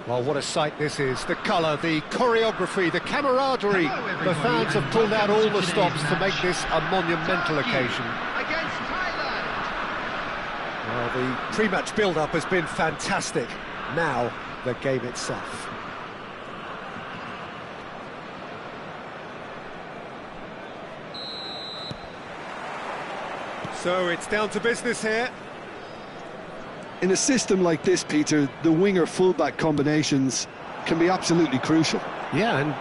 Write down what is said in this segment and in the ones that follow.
Well, what a sight this is. The colour, the choreography, the camaraderie. The fans have pulled out all the stops to make this a monumental occasion. Against Thailand. Well, the pre-match build-up has been fantastic. Now, the game itself. So it's down to business here. In a system like this, Peter, the winger-fullback combinations can be absolutely crucial. Yeah, and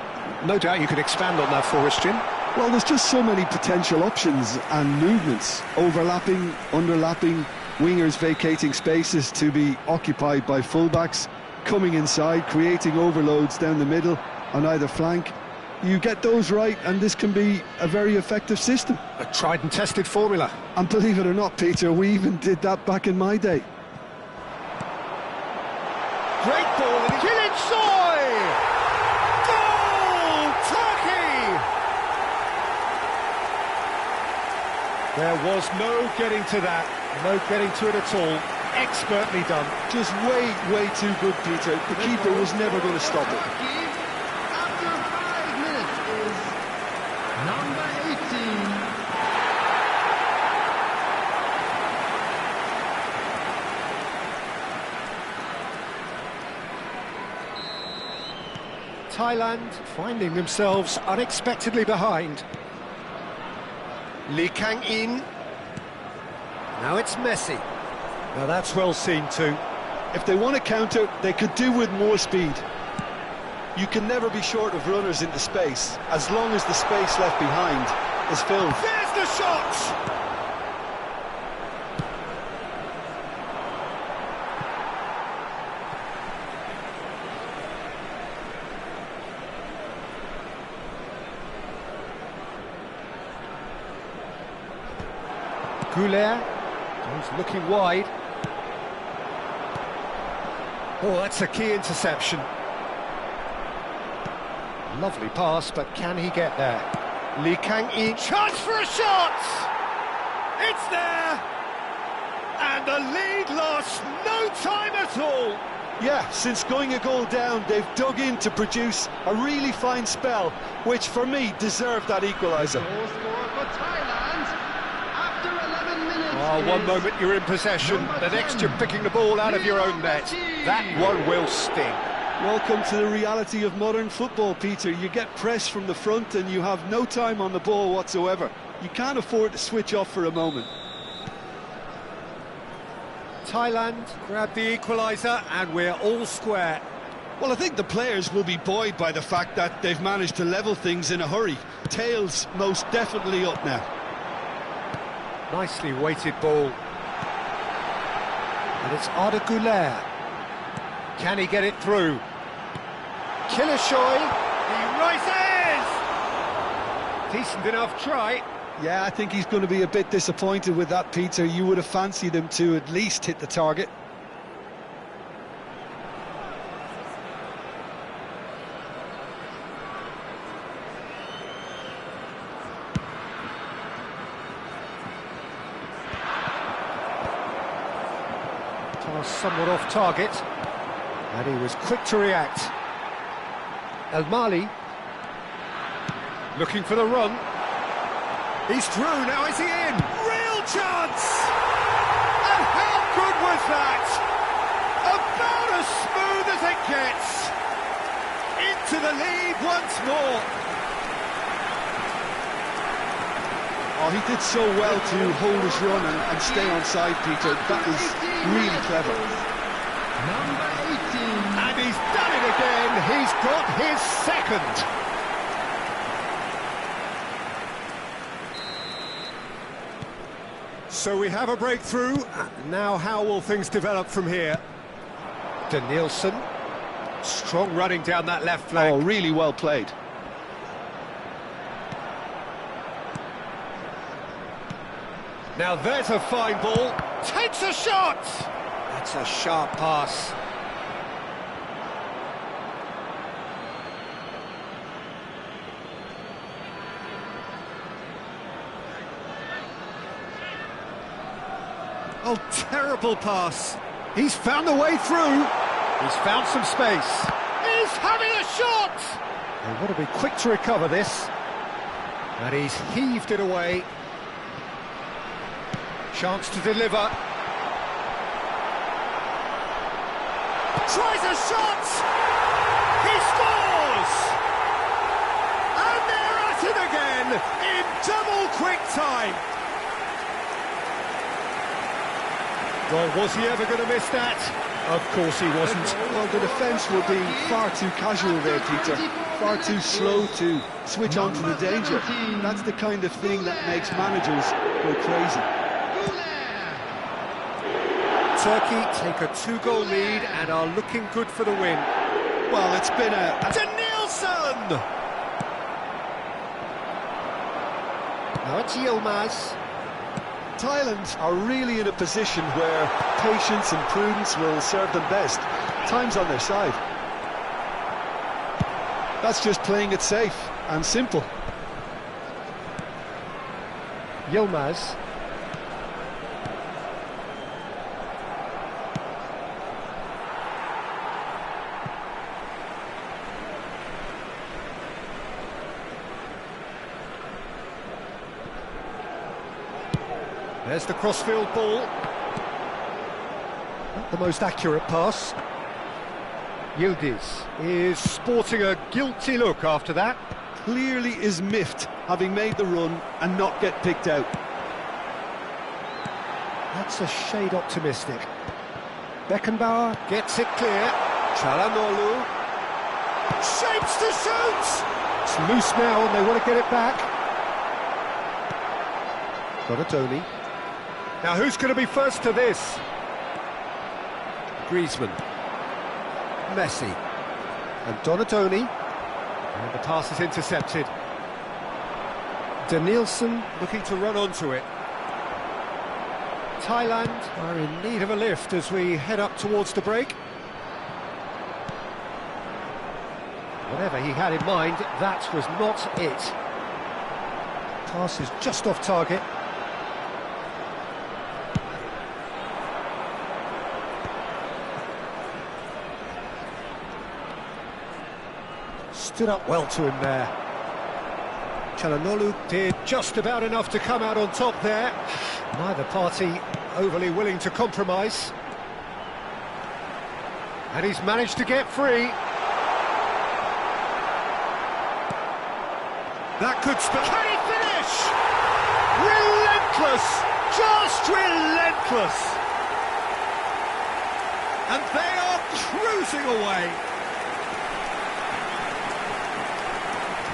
no doubt you could expand on that for us, Jim. Well, there's just so many potential options and movements, overlapping, underlapping, wingers vacating spaces to be occupied by fullbacks, coming inside, creating overloads down the middle on either flank. You get those right, and this can be a very effective system. A tried and tested formula. And believe it or not, Peter, we even did that back in my day. Great ball, and Killing Soy! Goal! Turkey! There was no getting to that, no getting to it at all. Expertly done. Just way too good, Peter. The keeper was never going to stop it. After 5 minutes is number 18. Thailand finding themselves unexpectedly behind. Lee Kang-in. Now it's Messi. Now that's well seen too. If they want to counter, they could do with more speed. You can never be short of runners into space, as long as the space left behind is filled. There's the shot! Goulet, he's looking wide. Oh, that's a key interception. Lovely pass, but can he get there? Lee Kang-in, chance for a shot! It's there! And the lead lost no time at all! Yeah, since going a goal down, they've dug in to produce a really fine spell, which for me deserved that equaliser. Goal score for Thailand. After 11 minutes. Oh, one moment you're in possession, the next you're picking the ball out of your own net. That one will sting. Welcome to the reality of modern football, Peter. You get pressed from the front and you have no time on the ball whatsoever. You can't afford to switch off for a moment. Thailand grabbed the equaliser and we're all square. Well, I think the players will be buoyed by the fact that they've managed to level things in a hurry. Tails most definitely up now. Nicely weighted ball. And it's Arda Güler. Can he get it through? Killishoy, he rises! Decent enough try. Yeah, I think he's going to be a bit disappointed with that, Peter. You would have fancied him to at least hit the target. Toss somewhat off target. And he was quick to react. El Mali looking for the run. He's through, now is he in? Real chance! And how good was that? About as smooth as it gets. Into the lead once more. Oh, he did so well to hold his run and stay on side, Peter. That was really clever. Number 18. And he's done it again. He's got his second. So we have a breakthrough. Now how will things develop from here? Danielson. Strong running down that left flank. Oh, really well played. Now there's a fine ball. Takes a shot! That's a sharp pass. Oh, terrible pass. He's found a way through. He's found some space. He's having a shot! They want to be quick to recover this. And he's heaved it away. Chance to deliver. Tries a shot! He scores! And they're at it again in double quick time. Well, was he ever going to miss that? Of course he wasn't. Well, the defence were being far too casual there, Peter. Far too slow to switch on to the danger. That's the kind of thing that makes managers go crazy. Turkey take a 2-goal lead and are looking good for the win. Well, it's been a... Danielson! Now it's Yilmaz. Thailand are really in a position where patience and prudence will serve them best. Time's on their side. That's just playing it safe and simple. Yilmaz. There's the crossfield ball. Not the most accurate pass. Yildiz is sporting a guilty look after that. Clearly is miffed, having made the run and not get picked out. That's a shade optimistic. Beckenbauer gets it clear. Çalhanoğlu shapes to shoot. It's loose now and they want to get it back. Donatoni. Now who's going to be first to this? Griezmann. Messi. And Donatoni. And the pass is intercepted. Danielson looking to run onto it. Thailand are in need of a lift as we head up towards the break. Whatever he had in mind, that was not it. Pass is just off target. Stood up well to him there. Çalhanoğlu did just about enough to come out on top there. Neither party overly willing to compromise. And he's managed to get free. That could spell... Can he finish? Relentless! Just relentless! And they are cruising away.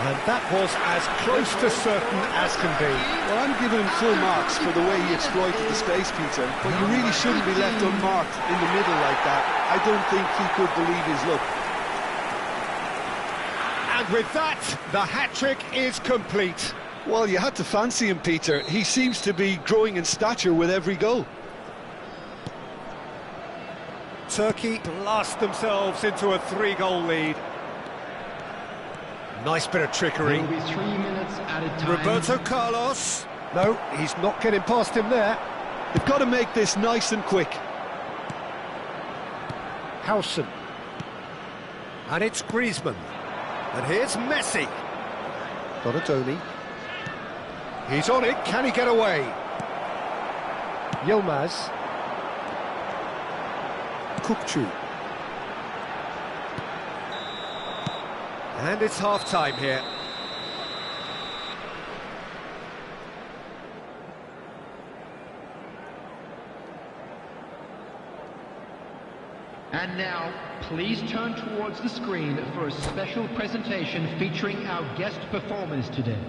And that was as close to certain as can be. Well, I'm giving him full marks for the way he exploited the space, Peter, but you really shouldn't be left unmarked in the middle like that. I don't think he could believe his luck. And with that, the hat-trick is complete. Well, you had to fancy him, Peter. He seems to be growing in stature with every goal. Turkey blast themselves into a 3-goal lead. Nice bit of trickery. There will be 3 minutes at a time. Roberto Carlos. No, he's not getting past him there. They've got to make this nice and quick. Howson. And it's Griezmann. And here's Messi. Donatoni. He's on it. Can he get away? Yilmaz. Kukçu. And it's half-time here. And now, please turn towards the screen for a special presentation featuring our guest performers today.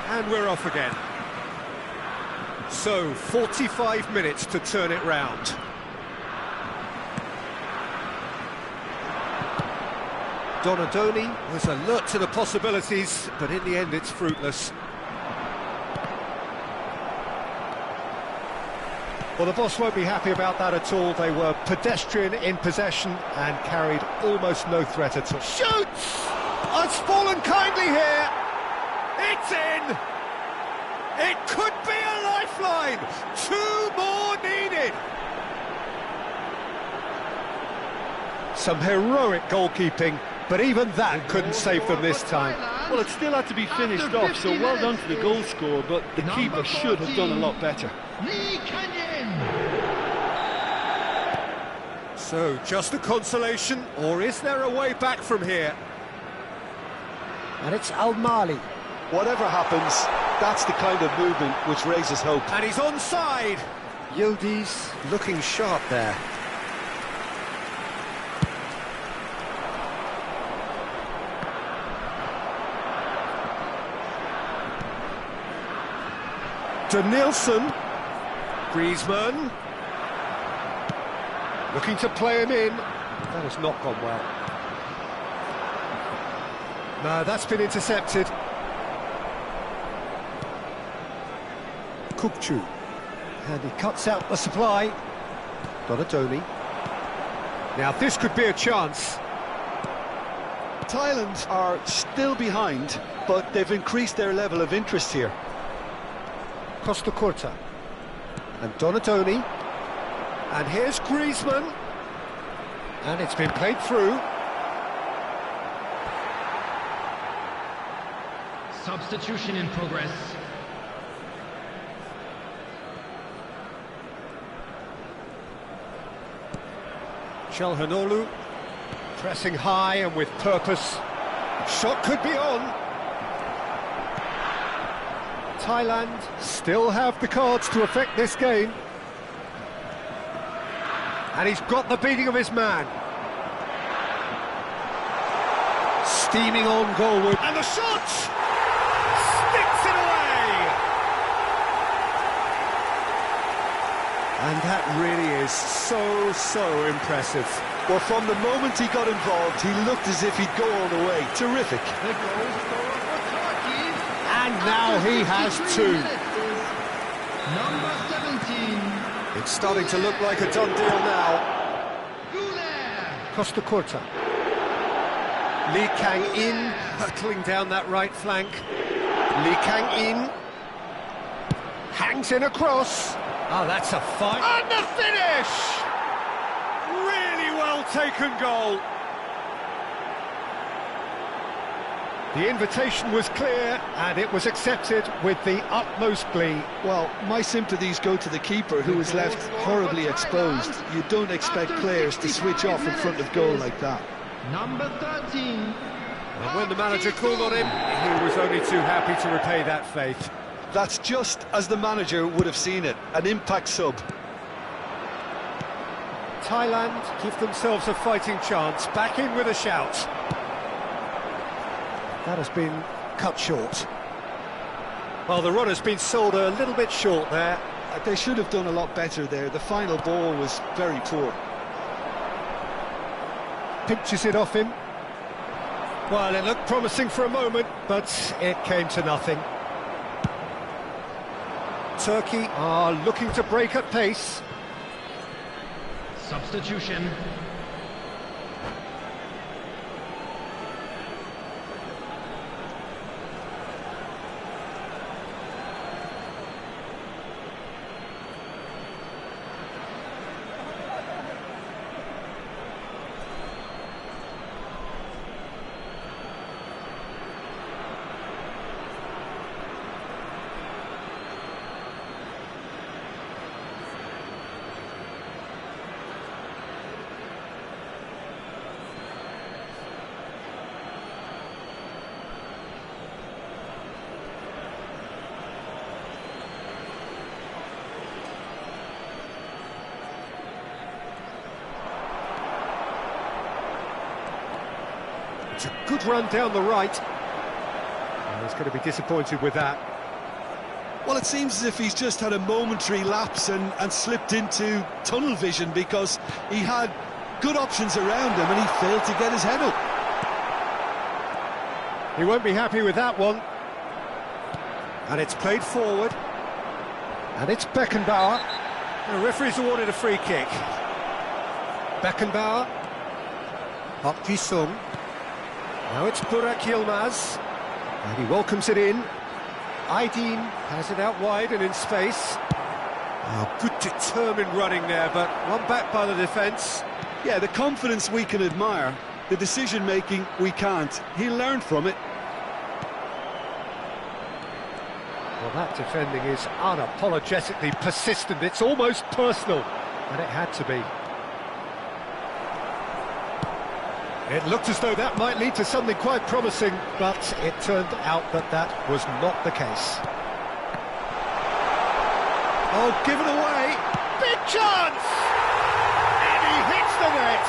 And we're off again. So, 45 minutes to turn it round. Donadoni was alert to the possibilities, but in the end it's fruitless. Well, the boss won't be happy about that at all. They were pedestrian in possession and carried almost no threat at all. Shoots! It's fallen kindly here! It's in! It could be a lifeline! 2 more needed! Some heroic goalkeeping, but even that couldn't save them this time. Well, it still had to be finished off, so well done to the goal scorer, but the keeper should have done a lot better. So, just a consolation, or is there a way back from here? And it's Al-Mali. Whatever happens, that's the kind of movement which raises hope. And he's onside! Yildiz looking sharp there. Denilson, Griezmann, looking to play him in. That has not gone well. No, that's been intercepted. Kukçu. And he cuts out the supply. Donatoni. Now this could be a chance. Thailand are still behind, but they've increased their level of interest here. Costa Curta. And Donatoni. And here's Griezmann. And it's been played through. Substitution in progress. Çalhanoğlu pressing high and with purpose. Shot could be on. Thailand still have the cards to affect this game. And he's got the beating of his man. Steaming on goalward. And the shot! Sticks it away! And that really is so impressive. Well, from the moment he got involved, he looked as if he'd go all the way. Terrific. And now he has 2. Number 17. It's starting to look like a done deal now. Costa Curta. Lee Kang-in hurtling down that right flank. Lee Kang-in hangs in across. Oh, that's a fight. And the finish! Really well taken goal. The invitation was clear, and it was accepted with the utmost glee. Well, my sympathies go to the keeper, who was left horribly exposed. You don't expect players to switch off in front of goal like that. Number 13. And when the manager called on him, he was only too happy to repay that faith. That's just as the manager would have seen it, an impact sub. Thailand give themselves a fighting chance, back in with a shout. That has been cut short. Well, the run has been sold a little bit short there. They should have done a lot better there. The final ball was very poor. Pinches it off him. Well, it looked promising for a moment, but it came to nothing. Turkey are looking to break at pace. Substitution. It's a good run down the right. And he's going to be disappointed with that. Well, it seems as if he's just had a momentary lapse and slipped into tunnel vision, because he had good options around him and he failed to get his head up. He won't be happy with that one. And it's played forward. And it's Beckenbauer. The referee's awarded a free kick. Beckenbauer. Park Ji-sung. Now it's Burak Yilmaz. And he welcomes it in. Aydin has it out wide and in space. Oh, good determined running there, but one back by the defence. Yeah, the confidence we can admire, the decision-making we can't. He'll learn from it. Well, that defending is unapologetically persistent. It's almost personal, and it had to be. It looked as though that might lead to something quite promising, but it turned out that that was not the case. Oh, given away! Big chance! And he hits the net!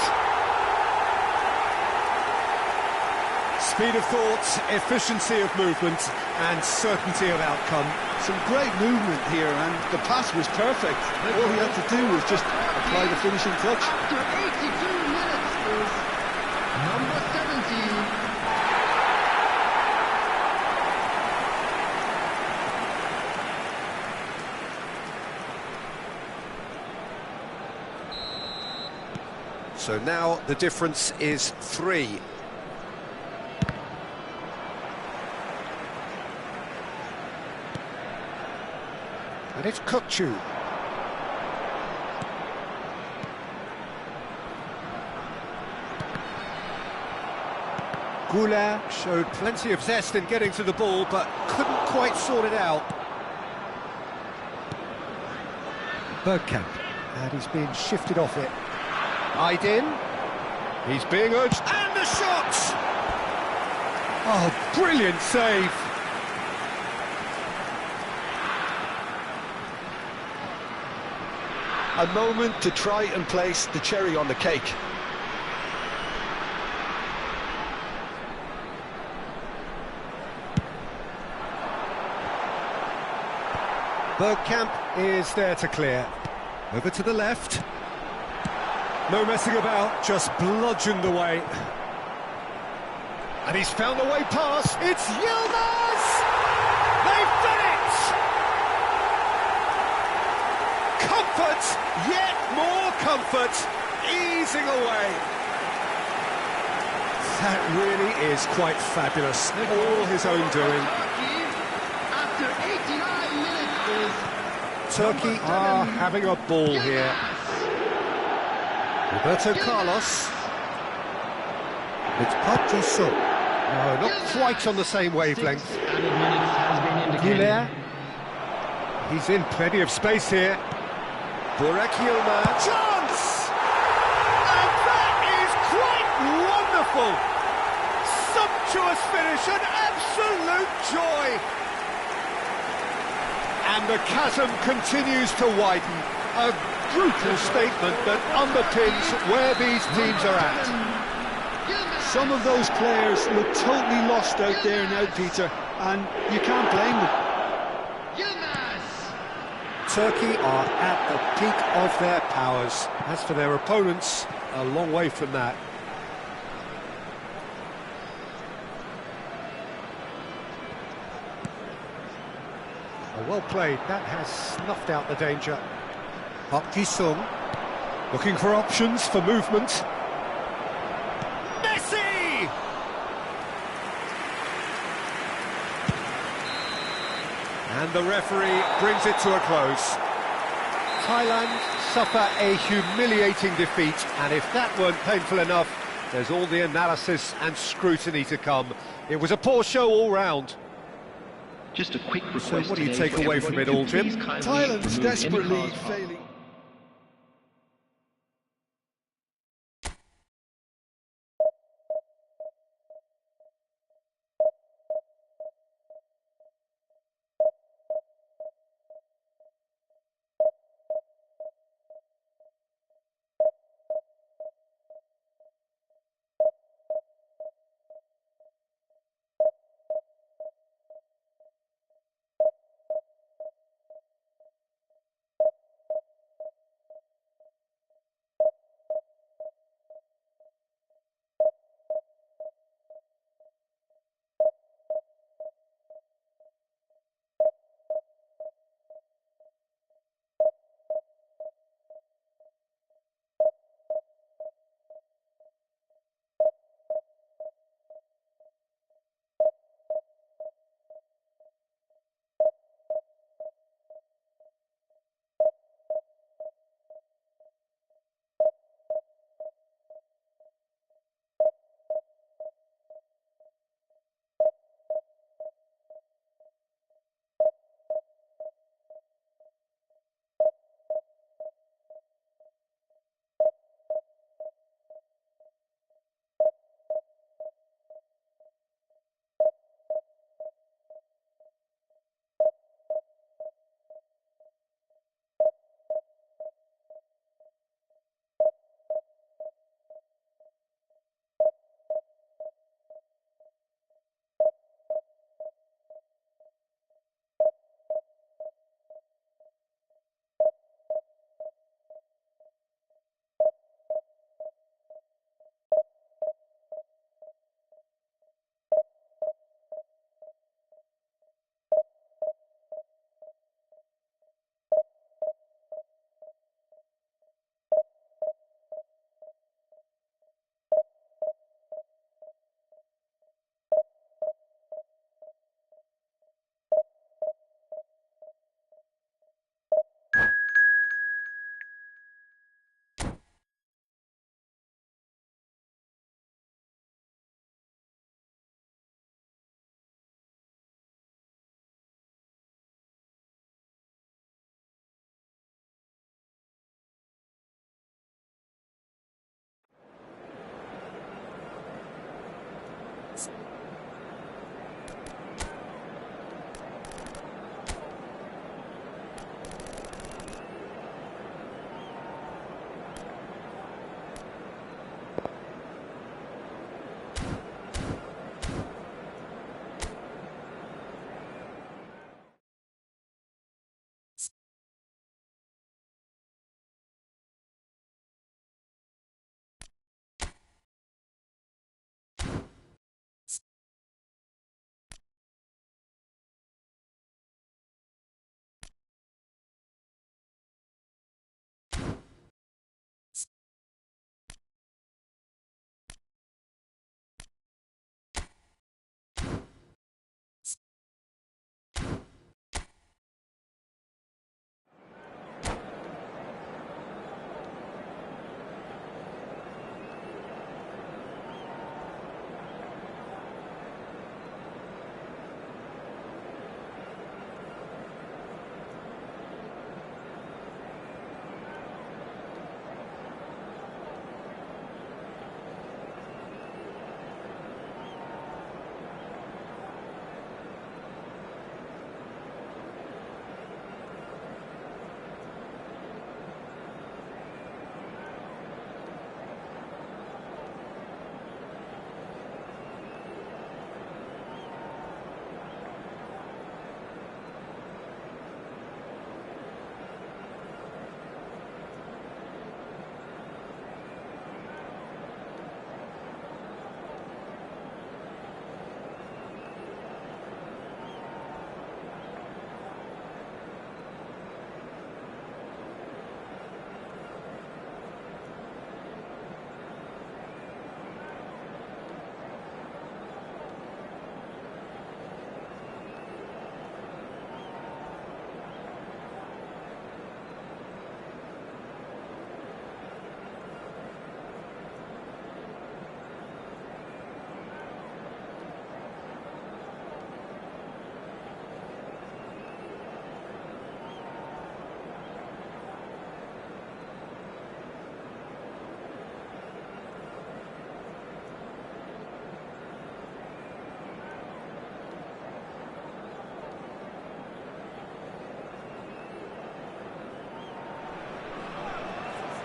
Speed of thought, efficiency of movement, and certainty of outcome. Some great movement here, and the pass was perfect. All he had to do was just apply the finishing touch. After 82 minutes is number 17. So now the difference is 3. And it's Kukçu. Goulart showed plenty of zest in getting to the ball, but couldn't quite sort it out. Bergkamp, and he's being shifted off it. Aydin, he's being urged, and the shot! Oh, brilliant save! A moment to try and place the cherry on the cake. Bergkamp is there to clear. Over to the left. No messing about, just bludgeoned away. And he's found the way past. It's Yilmaz! They've done it! Comfort, yet more comfort, easing away. That really is quite fabulous. All his own doing. After 89 minutes is Turkey are having a ball here. Roberto Carlos. It's Park Ji-sung. No, not quite on the same wavelength. added minutes has been indicated. Goulart. He's in plenty of space here. Burak Yilmaz. Chance! And that is quite wonderful! Sumptuous finish, an absolute joy! And the chasm continues to widen. A brutal statement that underpins where these teams are at. Some of those players look totally lost out there now, Peter, and you can't blame them. Turkey are at the peak of their powers. As for their opponents, a long way from that. Oh, well played. That has snuffed out the danger. Park Ji-sung looking for options for movement. Messi! And the referee brings it to a close. Thailand suffer a humiliating defeat, and if that weren't painful enough, there's all the analysis and scrutiny to come. It was a poor show all round. Just a quick request. So what do you today take for away from it everybody all, to Jim? please kindly Thailand's remove any desperately cars parked failing.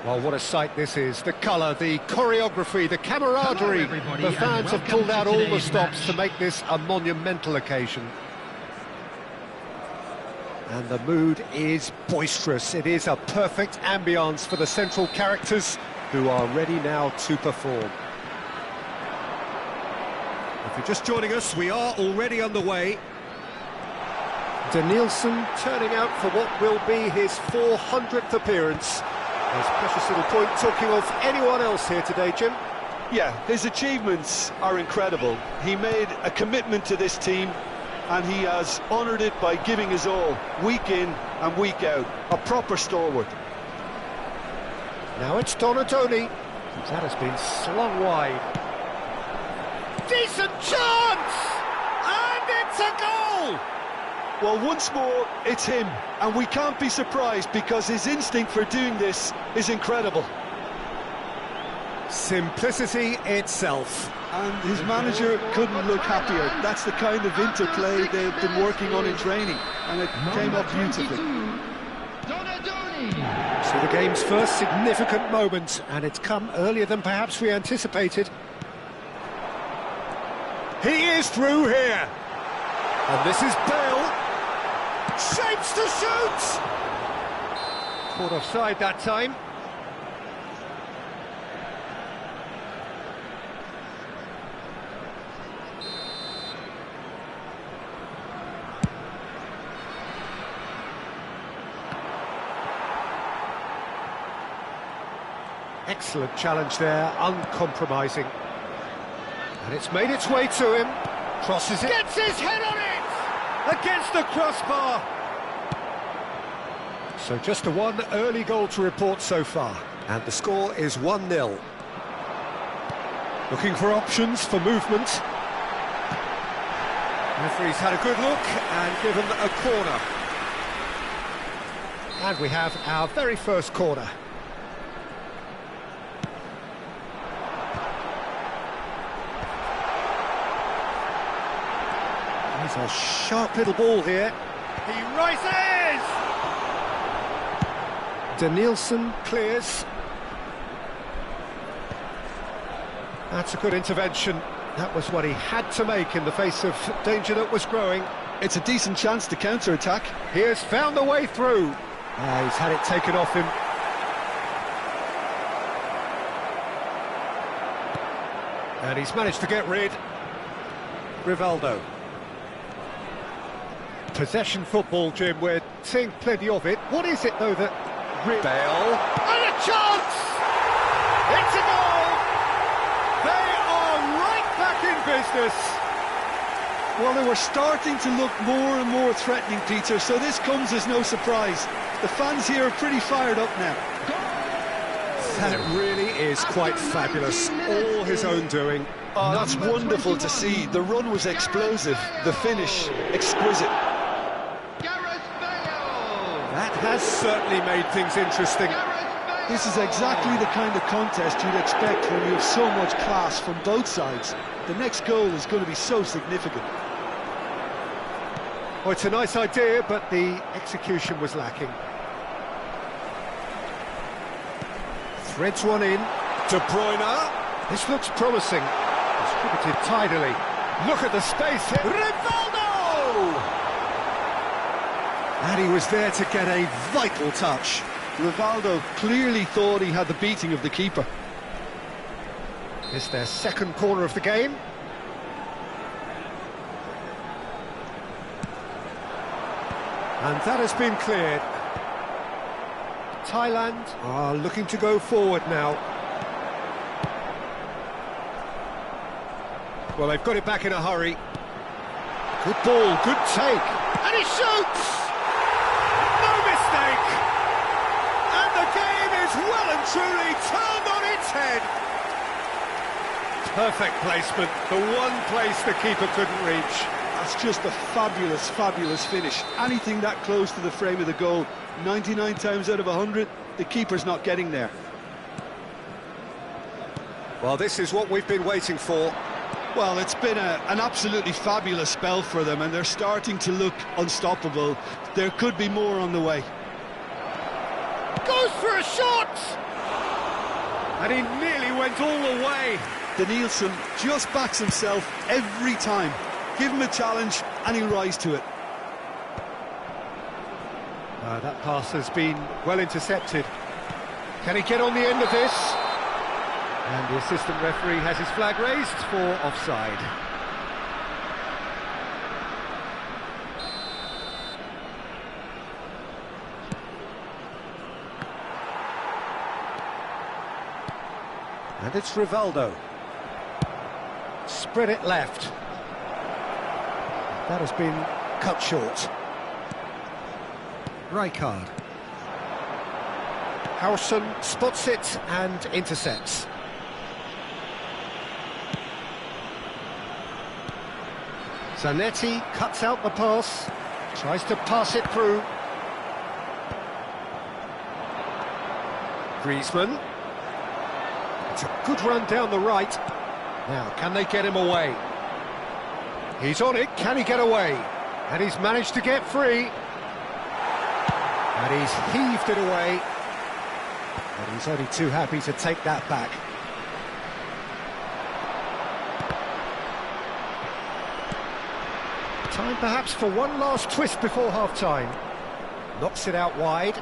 Well, what a sight this is. The colour, the choreography, the camaraderie. The fans have pulled out all the stops to make this a monumental occasion. And the mood is boisterous. It is a perfect ambience for the central characters who are ready now to perform. If you're just joining us, we are already underway. Danielson turning out for what will be his 400th appearance. There's precious little point talking of anyone else here today, Jim. Yeah, his achievements are incredible. He made a commitment to this team, and he has honoured it by giving his all, week in and week out. A proper stalwart. Now it's Donadoni. That has been slung wide. Decent chance! And it's a goal! Well, once more, it's him, and we can't be surprised because his instinct for doing this is incredible. Simplicity itself. And his manager couldn't look happier. That's the kind of interplay they've been working on in training, and it came up beautifully. So the game's first significant moment, and it's come earlier than perhaps we anticipated. He is through here. And this is Bale. Shapes to shoot! Caught offside that time. Excellent challenge there, uncompromising. And it's made its way to him. Crosses it. Gets his head on it! Against the crossbar. So just a one early goal to report so far. And the score is 1-0. Looking for options for movement. Referee's had a good look and given a corner. And we have our very first corner. It's a sharp little ball here. He rises! Danielson clears. That's a good intervention. That was what he had to make in the face of danger that was growing. It's a decent chance to counter-attack. He has found a way through. He's had it taken off him. And he's managed to get rid. Rivaldo. Possession football, Jim, we're seeing plenty of it. What is it, though, that... Bale. And a chance! It's a goal! They are right back in business! Well, they were starting to look more and more threatening, Peter, so this comes as no surprise. The fans here are pretty fired up now. That really is quite fabulous. All his own doing. Oh, that's wonderful to see. The run was explosive, the finish exquisite. That has certainly made things interesting. This is exactly the kind of contest you'd expect when you have so much class from both sides. The next goal is going to be so significant. Well, it's a nice idea, but the execution was lacking. Threads one in. De Bruyne. This looks promising. Distributed tidily. Look at the space here. Rivaldo! And he was there to get a vital touch. Rivaldo clearly thought he had the beating of the keeper. It's their second corner of the game. And that has been cleared. Thailand are looking to go forward now. Well, they've got it back in a hurry. Good ball, good take. And he shoots! No mistake! And the game is well and truly turned on its head. Perfect placement, the one place the keeper couldn't reach. That's just a fabulous, fabulous finish. Anything that close to the frame of the goal, 99 times out of 100, the keeper's not getting there. Well, this is what we've been waiting for. Well, it's been an absolutely fabulous spell for them, and they're starting to look unstoppable. There could be more on the way. Goes for a shot! And he nearly went all the way. Danielson just backs himself every time. Give him a challenge and he'll rise to it. That pass has been well intercepted. Can he get on the end of this? And the assistant referee has his flag raised for offside. And it's Rivaldo. Spread it left. That has been cut short. Rijkaard. Harrison spots it and intercepts. Zanetti cuts out the pass, tries to pass it through. Griezmann. It's a good run down the right. Now, can they get him away? He's on it, can he get away? And he's managed to get free. And he's heaved it away. But he's only too happy to take that back. Time perhaps for one last twist before half-time. Knocks it out wide.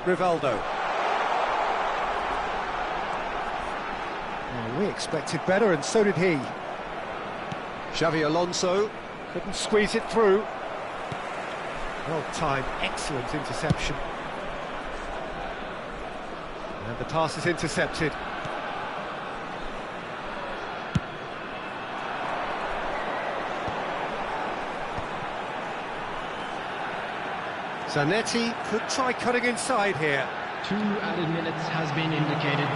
Rivaldo. Well, we expected better, and so did he. Xavi Alonso couldn't squeeze it through. Well timed, excellent interception. And the pass is intercepted. Zanetti could try cutting inside here. 2 added minutes has been indicated.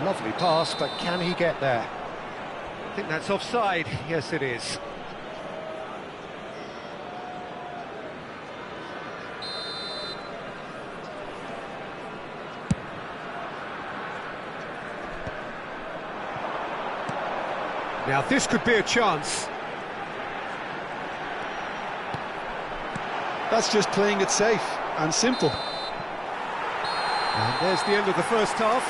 Lovely pass, but can he get there? I think that's offside. Yes, it is. Now, this could be a chance. That's just playing it safe and simple. And there's the end of the first half.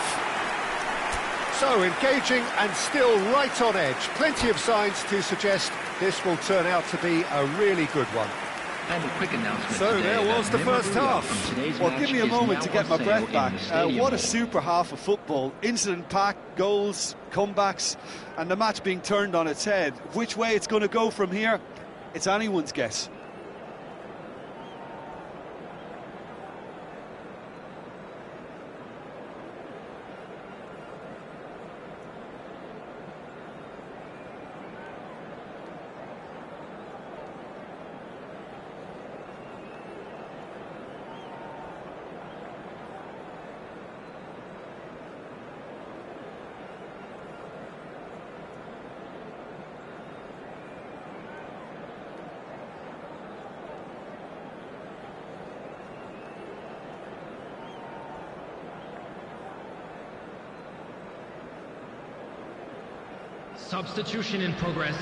So, engaging and still right on edge. Plenty of signs to suggest this will turn out to be a really good one. And a quick announcement. So today there was that the first memorabilia half. from today's Well, match give me a is moment now to get on my sale breath in back. the Stadium What a Hall. super half of football. Incident-packed, goals, comebacks, and the match being turned on its head. Which way it's going to go from here, it's anyone's guess. Substitution in progress.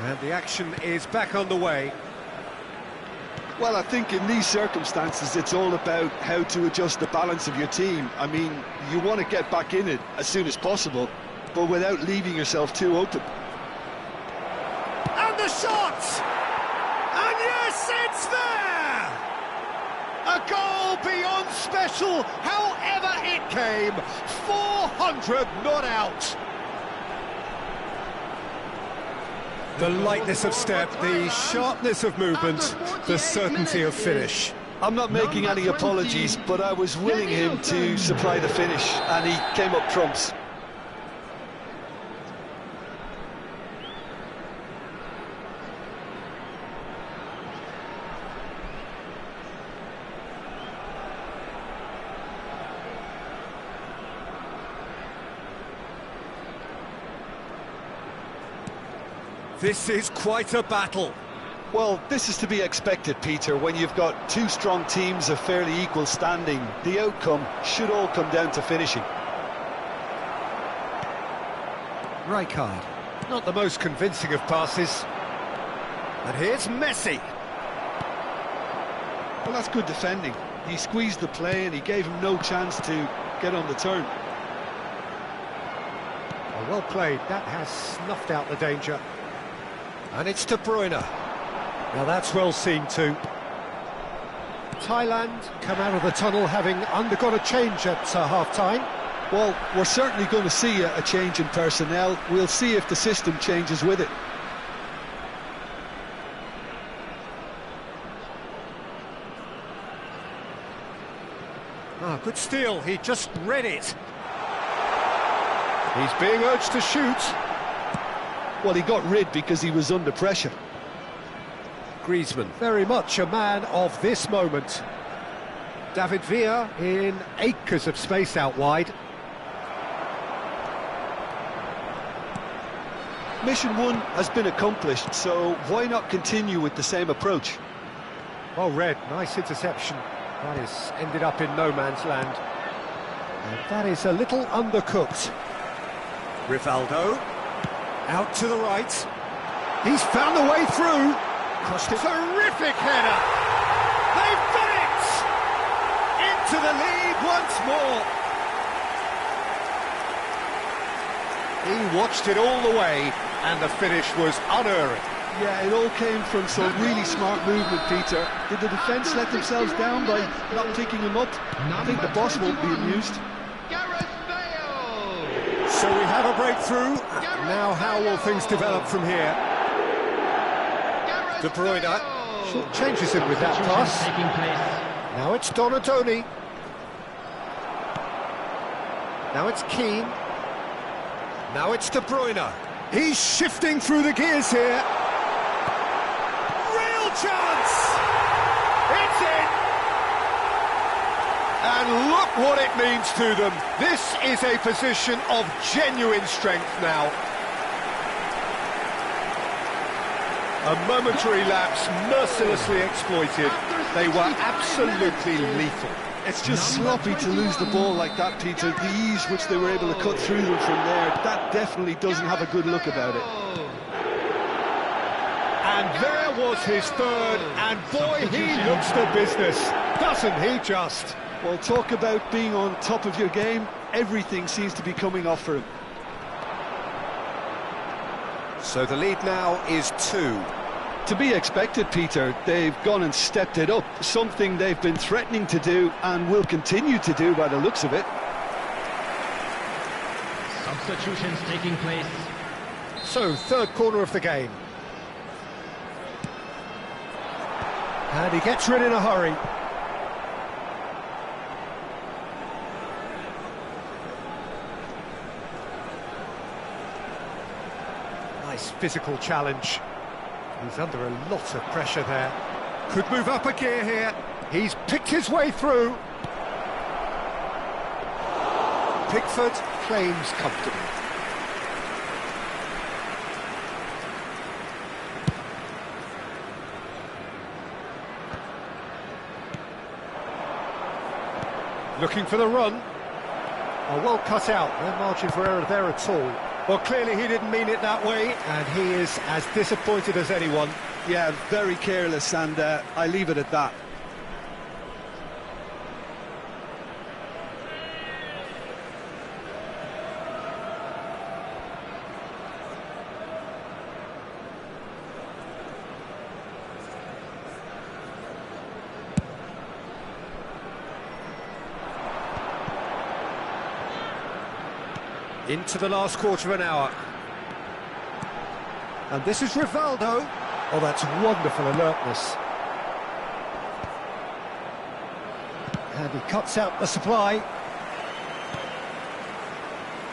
And the action is back on the way. Well, I think in these circumstances, it's all about how to adjust the balance of your team. I mean, you want to get back in it as soon as possible, but without leaving yourself too open. And the shot! And yes, it's there! A goal beyond special, however it came. 400 not out. The lightness of step, the sharpness of movement, the certainty of finish. I'm not making any apologies, but I was willing him to supply the finish, and he came up trumps. This is quite a battle. Well, this is to be expected, Peter, when you've got two strong teams of fairly equal standing. The outcome should all come down to finishing. Rijkaard. Not the most convincing of passes. And here's Messi. Well, that's good defending. He squeezed the play and he gave him no chance to get on the turn. Oh, well played. That has snuffed out the danger. And it's De Bruyne. Now that's well seen too. Thailand come out of the tunnel having undergone a change at half-time. Well, we're certainly going to see a change in personnel. We'll see if the system changes with it. Ah, good steal. He just read it. He's being urged to shoot. Well, he got rid because he was under pressure. Griezmann, very much a man of this moment. David Villa in acres of space out wide. Mission 1 has been accomplished, so why not continue with the same approach? Well read, nice interception. That has ended up in no man's land. And that is a little undercooked. Rivaldo, out to the right. He's found a way through. Crossed it. Terrific header! They've done it! Into the lead once more. He watched it all the way, and the finish was unerring. Yeah, it all came from some really smart movement, Peter. Did the defence let themselves down by not picking him up? I think the boss won't be amused. So we have a breakthrough. Now how will things develop from here? De Bruyne short changes him with that pass. Now it's Donadoni. Now it's Keane. Now it's De Bruyne. He's shifting through the gears here. Real chance! It's in! And look what it means to them. This is a position of genuine strength now. A momentary lapse mercilessly exploited. They were absolutely lethal. It's just sloppy to lose the ball like that, Peter. The ease which they were able to cut through them from there, that definitely doesn't have a good look about it. And there was his third, and boy, he looks the business, doesn't he just? Well, talk about being on top of your game. Everything seems to be coming off for him. So the lead now is 2. To be expected, Peter. They've gone and stepped it up, something they've been threatening to do and will continue to do by the looks of it. Substitutions taking place. So, third corner of the game. And he gets rid in a hurry. Nice physical challenge. He's under a lot of pressure there. Could move up a gear here. He's picked his way through. Pickford claims comfortably. Looking for the run. Oh, well cut out. No margin for error there at all. Well, clearly he didn't mean it that way, and he is as disappointed as anyone. Yeah, very careless, and I leave it at that. Into the last quarter of an hour. And this is Rivaldo. Oh, that's wonderful alertness. And he cuts out the supply.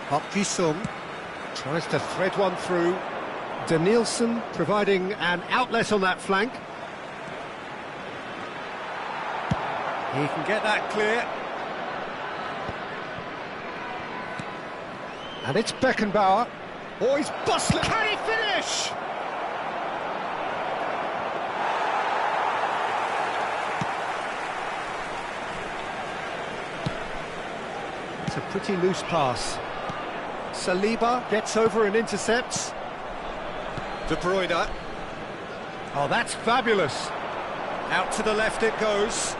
Park Ji-sung tries to thread one through. Danielson providing an outlet on that flank. He can get that clear. And it's Beckenbauer. Oh, he's bustling. Can he finish? It's a pretty loose pass. Saliba gets over and intercepts. De Bruyne. Oh, that's fabulous. Out to the left it goes.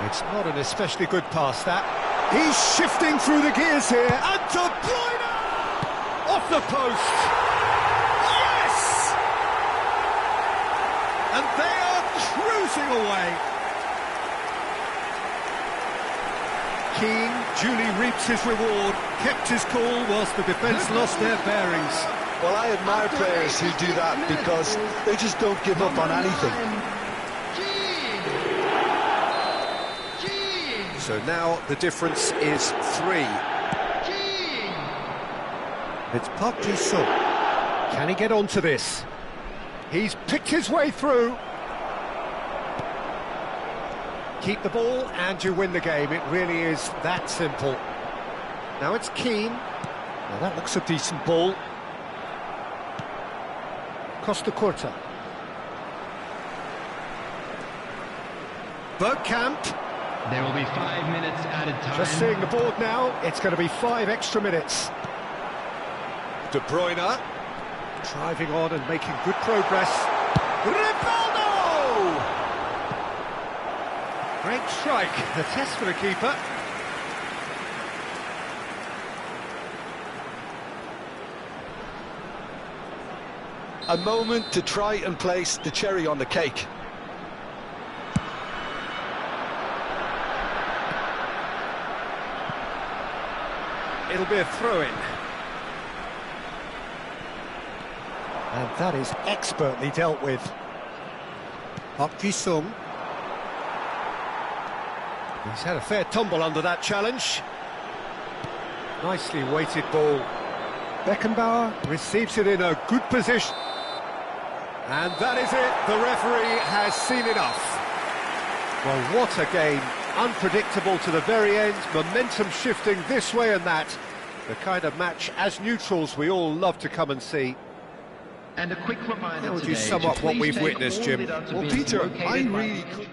It's not an especially good pass, that. He's shifting through the gears here, and De Bruyne! Off the post! Yes! And they are cruising away. Keane duly reaps his reward, kept his cool whilst the defence lost their bearings. Well, I admire players who do that because they just don't give up on anything. So now the difference is 3. It's Park Ji-sung. Can he get onto this? He's picked his way through. Keep the ball and you win the game. It really is that simple. Now it's Keane. Now that looks a decent ball. Costa Curta. Bergkamp. There will be 5 minutes added time. Just seeing the board now, it's going to be 5 extra minutes. De Bruyne, driving on and making good progress. Rivaldo! Great strike, the test for the keeper. A moment to try and place the cherry on the cake. It'll be a throw-in. And that is expertly dealt with. Park Ji-sung. He's had a fair tumble under that challenge. Nicely weighted ball. Beckenbauer receives it in a good position. And that is it. The referee has seen enough. Well, what a game. Unpredictable to the very end, momentum shifting this way and that. The kind of match, as neutrals, we all love to come and see. And a quick reminder How would you today sum to up what please we've take witnessed, all Jim? without Well, being Peter, located I by- really...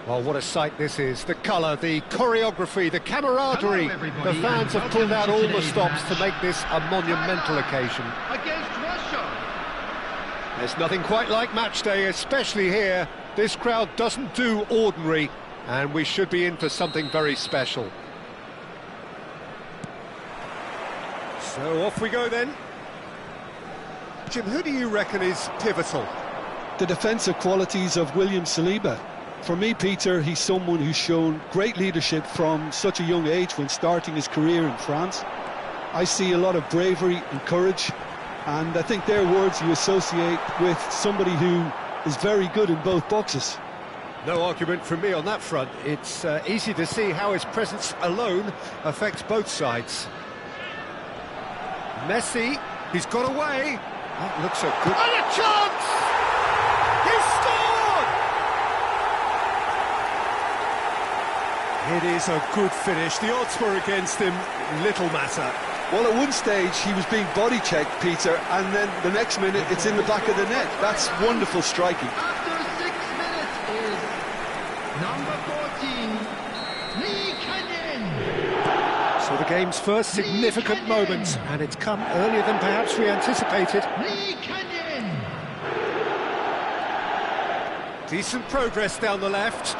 Well, what a sight this is. The colour, the choreography, the camaraderie. Hello, everybody, The fans and have pulled out welcome all to the today's stops to match. make this a monumental occasion. Against Russia. There's nothing quite like match day, especially here. This crowd doesn't do ordinary, and we should be in for something very special. So off we go then. Jim, who do you reckon is pivotal? The defensive qualities of William Saliba. For me, Peter, he's someone who's shown great leadership from such a young age when starting his career in France. I see a lot of bravery and courage, and I think they're words you associate with somebody who is very good in both boxes. No argument from me on that front. It's easy to see how his presence alone affects both sides. Messi, he's got away. That looks a good... And a chance! He scored! It is a good finish. The odds were against him. Little matter. Well, at one stage he was being body checked, Peter, and then the next minute it's in the back of the net. That's wonderful striking. After 6 minutes is number 14, Lee Canyon. So the game's first significant moment, and it's come earlier than perhaps we anticipated. Lee Canyon. Decent progress down the left.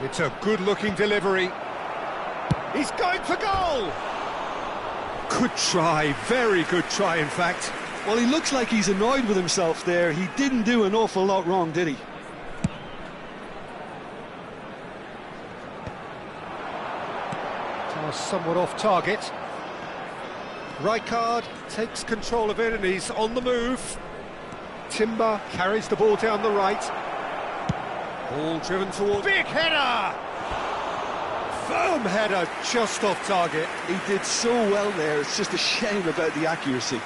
It's a good-looking delivery. He's going for goal! Good try, very good try, in fact. Well, he looks like he's annoyed with himself there. He didn't do an awful lot wrong, did he? Pass somewhat off target. Rijkaard takes control of it and he's on the move. Timber carries the ball down the right. Ball driven towards... Big header! Firm header, just off target. He did so well there, it's just a shame about the accuracy.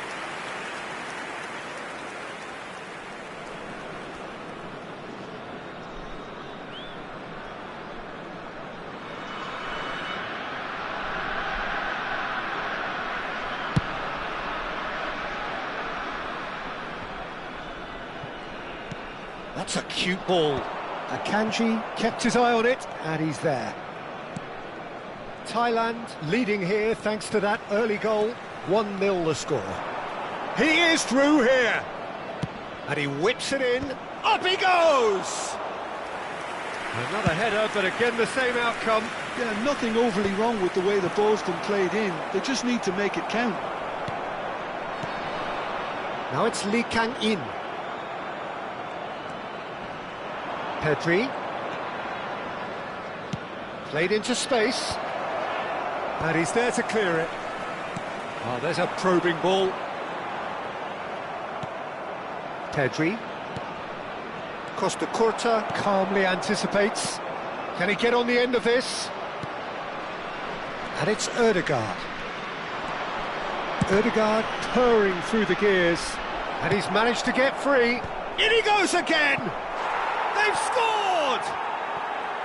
That's a cute ball. Akanji kept his eye on it, and he's there. Thailand leading here thanks to that early goal. 1-0 the score. He is through here. And he whips it in. Up he goes! Another header, but again the same outcome. Yeah, nothing overly wrong with the way the ball's been played in. They just need to make it count. Now it's Lee Kang-in. Pedri. Played into space. And he's there to clear it. Oh, there's a probing ball. Pedri. Costa Curta calmly anticipates. Can he get on the end of this? And it's Ødegaard. Ødegaard purring through the gears. And he's managed to get free. In he goes again! They've scored!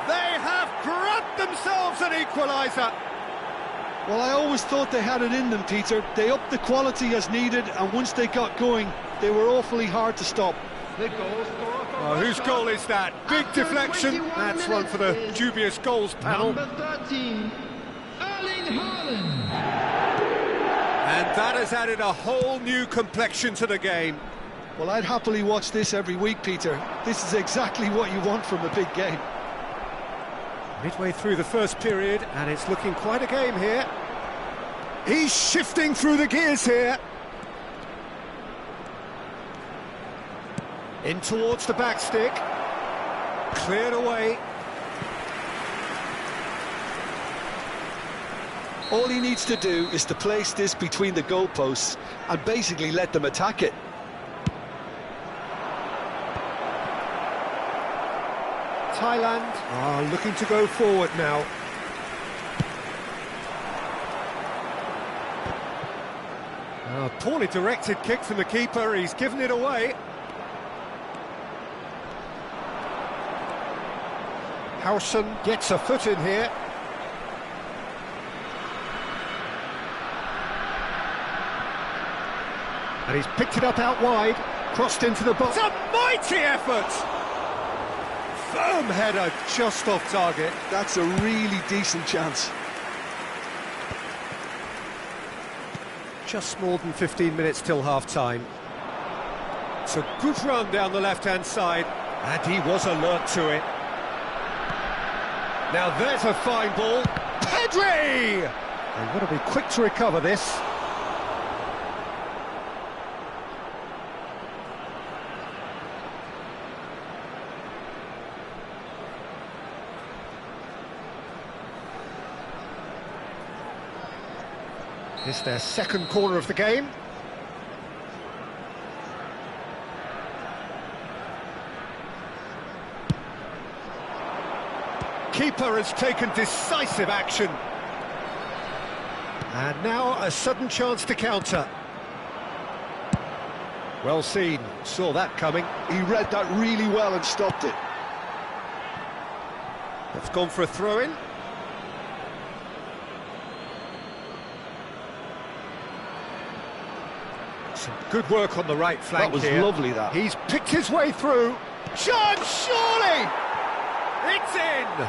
They have grabbed themselves an equaliser. Well, I always thought they had it in them, Peter. They upped the quality as needed, and once they got going, they were awfully hard to stop. The goal scorer for Oh, whose Russia. goal is that? Big After deflection. 21 That's one for the minutes dubious goals panel. Number 13, Erling Haaland. And that has added a whole new complexion to the game. Well, I'd happily watch this every week, Peter. This is exactly what you want from a big game. Midway through the first period, and it's looking quite a game here. He's shifting through the gears here. In towards the back stick. Cleared away. All he needs to do is to place this between the goalposts and basically let them attack it. Thailand are looking to go forward now. A poorly directed kick from the keeper, he's given it away. Howson gets a foot in here. And he's picked it up out wide. Crossed into the box. It's a mighty effort! Firm header, just off target. That's a really decent chance. Just more than 15 minutes till half-time. It's a good run down the left-hand side, and he was alert to it. Now there's a fine ball. Pedri! They've got to be quick to recover this. It's their second corner of the game. Keeper has taken decisive action. And now a sudden chance to counter. Well seen, saw that coming. He read that really well and stopped it. That's gone for a throw-in. Some good work on the right flank. That was here. lovely, that. He's picked his way through. Chance, surely! It's in!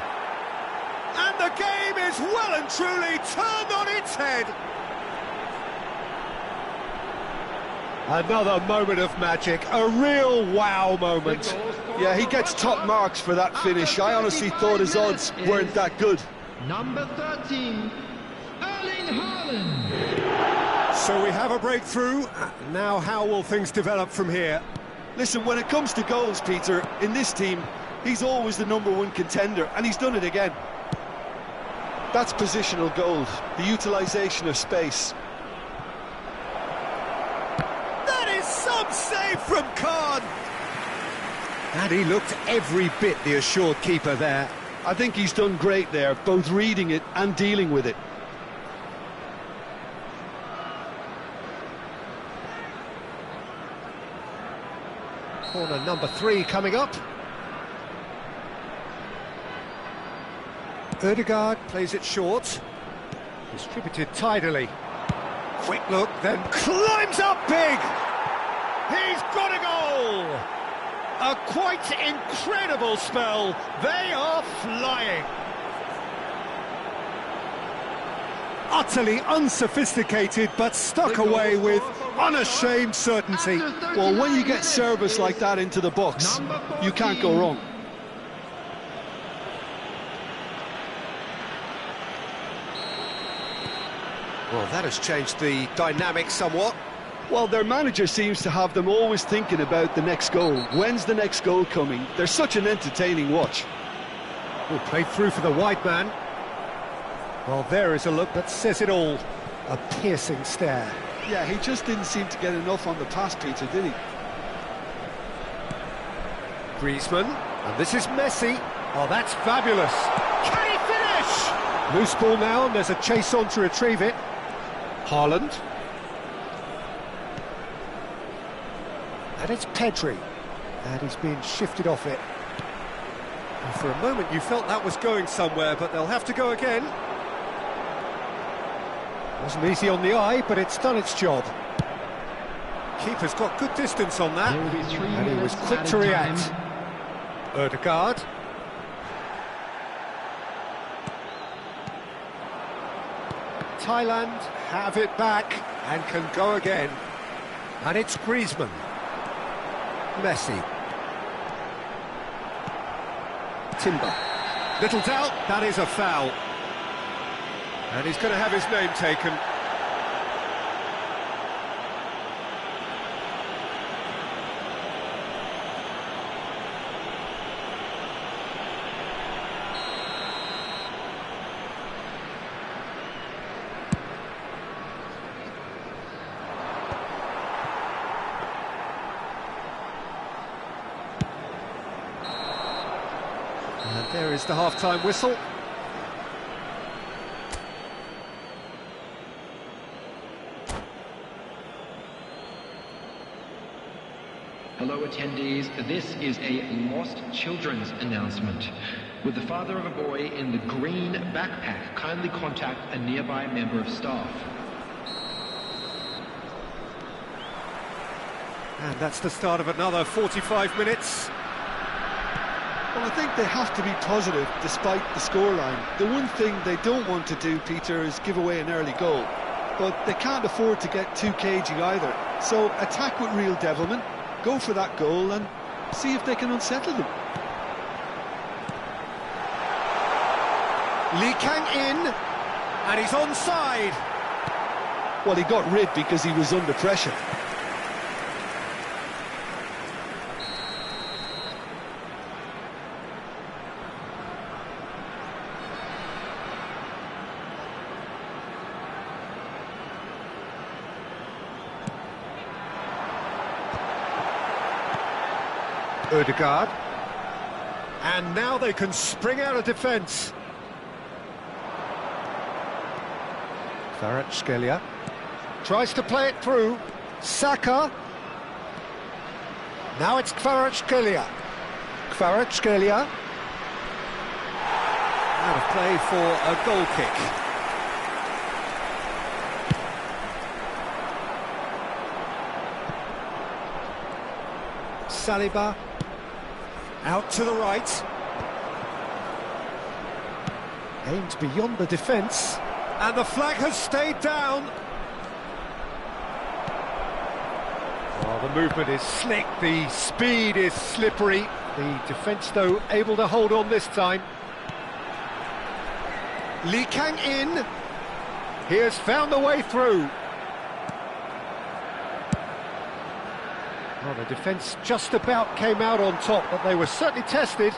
And the game is well and truly turned on its head. Another moment of magic, a real wow moment. Yeah, he gets top marks for that finish. I honestly thought his odds weren't that good. Number 13, Erling Haaland. So we have a breakthrough. Now how will things develop from here? Listen, when it comes to goals, Peter, in this team, he's always the #1 contender, and he's done it again. That's positional gold, the utilisation of space. That is some save from Khan! And he looked every bit the assured keeper there. I think he's done great there, both reading it and dealing with it. Corner number 3 coming up. Ødegaard plays it short. Distributed tidily. Quick look, then climbs up big! He's got a goal! A quite incredible spell. They are flying. Utterly unsophisticated, but stuck away with unashamed certainty. Well, when you get service like that into the box, you can't go wrong. Well, that has changed the dynamic somewhat. Well, their manager seems to have them always thinking about the next goal. When's the next goal coming? They're such an entertaining watch. Oh, played through for the wide man. Well, there is a look that says it all. A piercing stare. Yeah, he just didn't seem to get enough on the pass, Peter, did he? Griezmann, and this is Messi. Oh, that's fabulous. Can he finish? Loose ball now, and there's a chase on to retrieve it. Haaland. And it's Pedri. And he's being shifted off it. And for a moment you felt that was going somewhere, but they'll have to go again. Wasn't easy on the eye, but it's done its job. Keeper's got good distance on that, There will be 3 and he was minutes quick added to react. time. Ødegaard. Thailand have it back and can go again. And it's Griezmann. Messi. Timber. Little doubt, that is a foul. And he's going to have his name taken. And there is the half-time whistle. Hello attendees, this is a lost children's announcement. With the father of a boy in the green backpack, kindly contact a nearby member of staff. And that's the start of another 45 minutes. Well, I think they have to be positive despite the scoreline. The one thing they don't want to do, Peter, is give away an early goal. But they can't afford to get too cagey either. So attack with real devilment, go for that goal and see if they can unsettle them. Lee Kang in, and he's onside. Well, he got rid because he was under pressure. Ødegaard. And now they can spring out of defence. Kvaratskhelia tries to play it through. Saka. Now it's Kvaratskhelia. Kvaratskhelia. Out of play for a goal kick. Saliba. Out to the right. Aimed beyond the defence. And the flag has stayed down. Oh, the movement is slick, the speed is slippery. The defence, though, able to hold on this time. Lee Kang in. He has found the way through. Well, the defence just about came out on top, but they were certainly tested.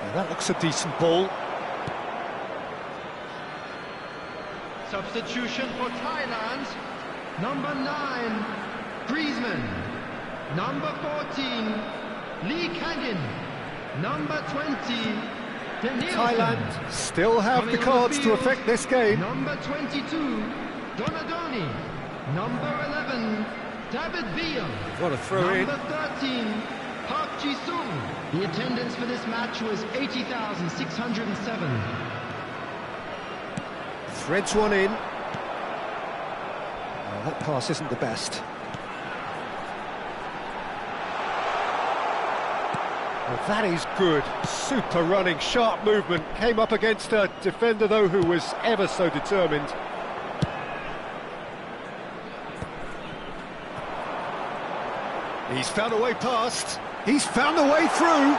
Now that looks a decent ball. Substitution for Thailand. Number 9, Griezmann. Number 14, Lee Kangin. Number 20, Danielson. Thailand still have the cards to affect this game. Number 22, Donadoni. Number 11, David Villa. What a throw in. Number 13, Park Ji-sung. The attendance for this match was 80,607. Threads one in. Oh, that pass isn't the best. Well, that is good. Super running, sharp movement. Came up against a defender, though, who was ever so determined. He's found a way past. He's found a way through.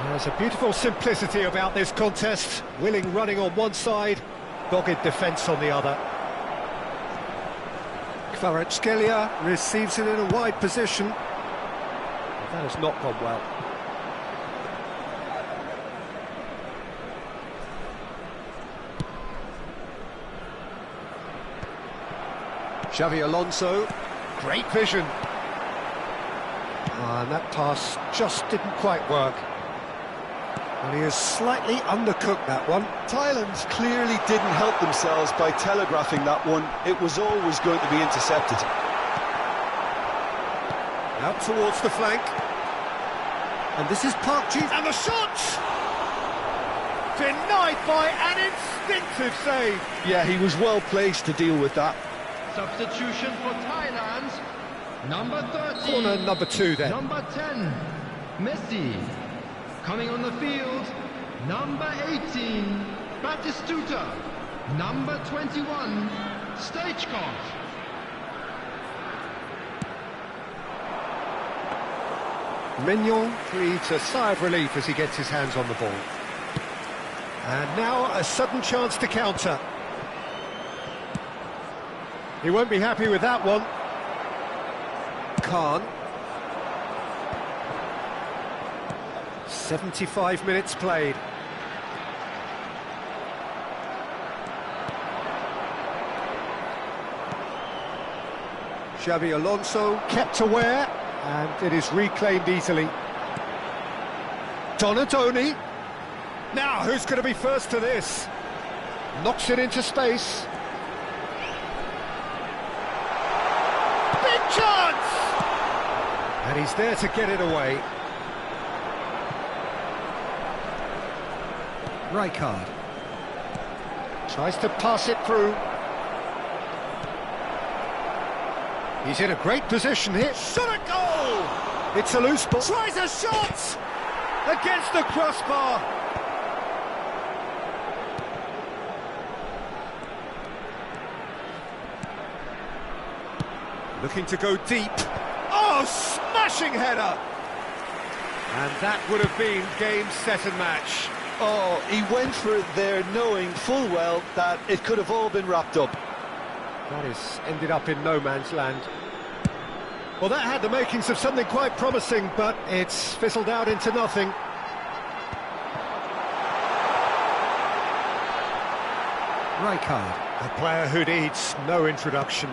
There's a beautiful simplicity about this contest. Willing running on one side, dogged defence on the other. Kvaratskhelia receives it in a wide position. That has not gone well. Xavi Alonso, great vision. And that pass just didn't quite work. And he has slightly undercooked that one. Thailand clearly didn't help themselves by telegraphing that one. It was always going to be intercepted. Out towards the flank. And this is Park Ji. And the shot! Denied by an instinctive save. Yeah, he was well placed to deal with that. Substitution for Thailand. Number 13. Corner number 2 then. Number 10, Messi. Coming on the field, number 18, Batistuta. Number 21, Stoichkov. Mignon breathes a sigh of relief as he gets his hands on the ball. And now a sudden chance to counter. He won't be happy with that one. Khan. 75 minutes played. Xavi Alonso kept aware, and it is reclaimed easily. Donadoni. Now, who's going to be first to this? Knocks it into space. Big chance! And he's there to get it away. Rijkaard. Tries to pass it through. He's in a great position here. Shot a goal! It's a loose ball. Tries a shot! Against the crossbar! Looking to go deep. Oh, smashing header! And that would have been game, set and match. Oh, he went for it there knowing full well that it could have all been wrapped up. That is ended up in no man's land. Well, that had the makings of something quite promising, but it's fizzled out into nothing. Rijkaard, a player who needs no introduction.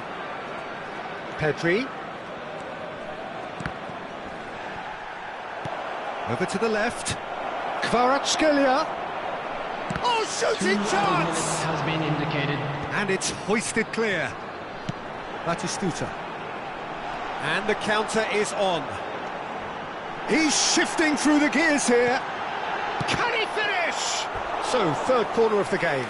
Pedri. Over to the left. Kvaratskhelia. Oh, shooting chance! Has been indicated. And it's hoisted clear. Batistuta. And the counter is on. He's shifting through the gears here. Can he finish? So, third corner of the game.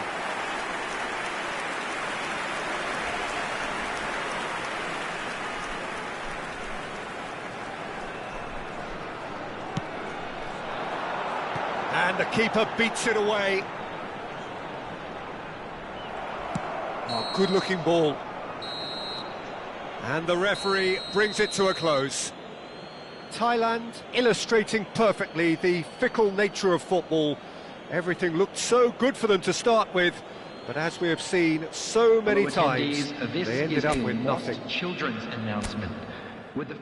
And the keeper beats it away. Oh, good-looking ball. And the referee brings it to a close. Thailand illustrating perfectly the fickle nature of football. Everything looked so good for them to start with, but as we have seen so many times, they ended up with nothing. Children's announcement. With the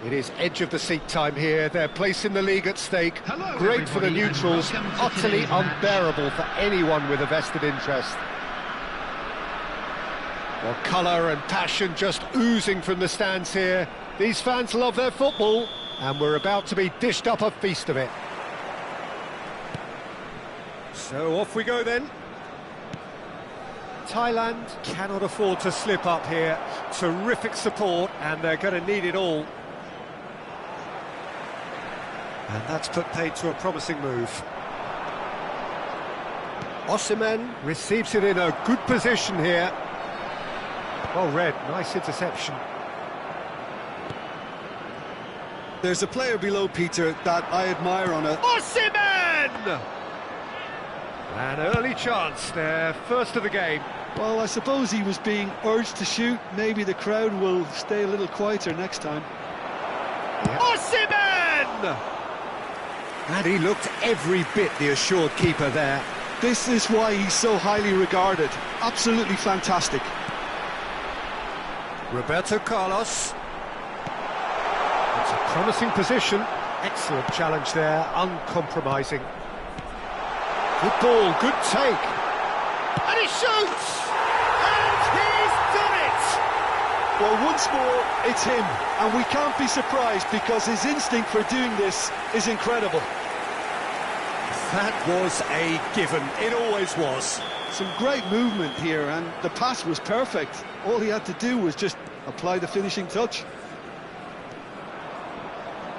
It is edge of the seat time here. Their place in the league at stake. Hello, Great for the everybody, and neutrals, welcome to utterly today's match. unbearable for anyone with a vested interest. Well, colour and passion just oozing from the stands here. These fans love their football, and we're about to be dished up a feast of it. So off we go then. Thailand cannot afford to slip up here. Terrific support, and they're going to need it all. And that's put paid to a promising move. Osimhen receives it in a good position here. Well read, nice interception. There's a player below, Peter, that I admire on a... Osimhen! An early chance there, first of the game. Well, I suppose he was being urged to shoot. Maybe the crowd will stay a little quieter next time. Osimhen! And he looked every bit the assured keeper there. This is why he's so highly regarded. Absolutely fantastic. Roberto Carlos. It's a promising position. Excellent challenge there, uncompromising. Good ball, good take. And he shoots! And he's done it! Well, once more, it's him. And we can't be surprised because his instinct for doing this is incredible. That was a given. It always was. Some great movement here, and the pass was perfect. All he had to do was just apply the finishing touch.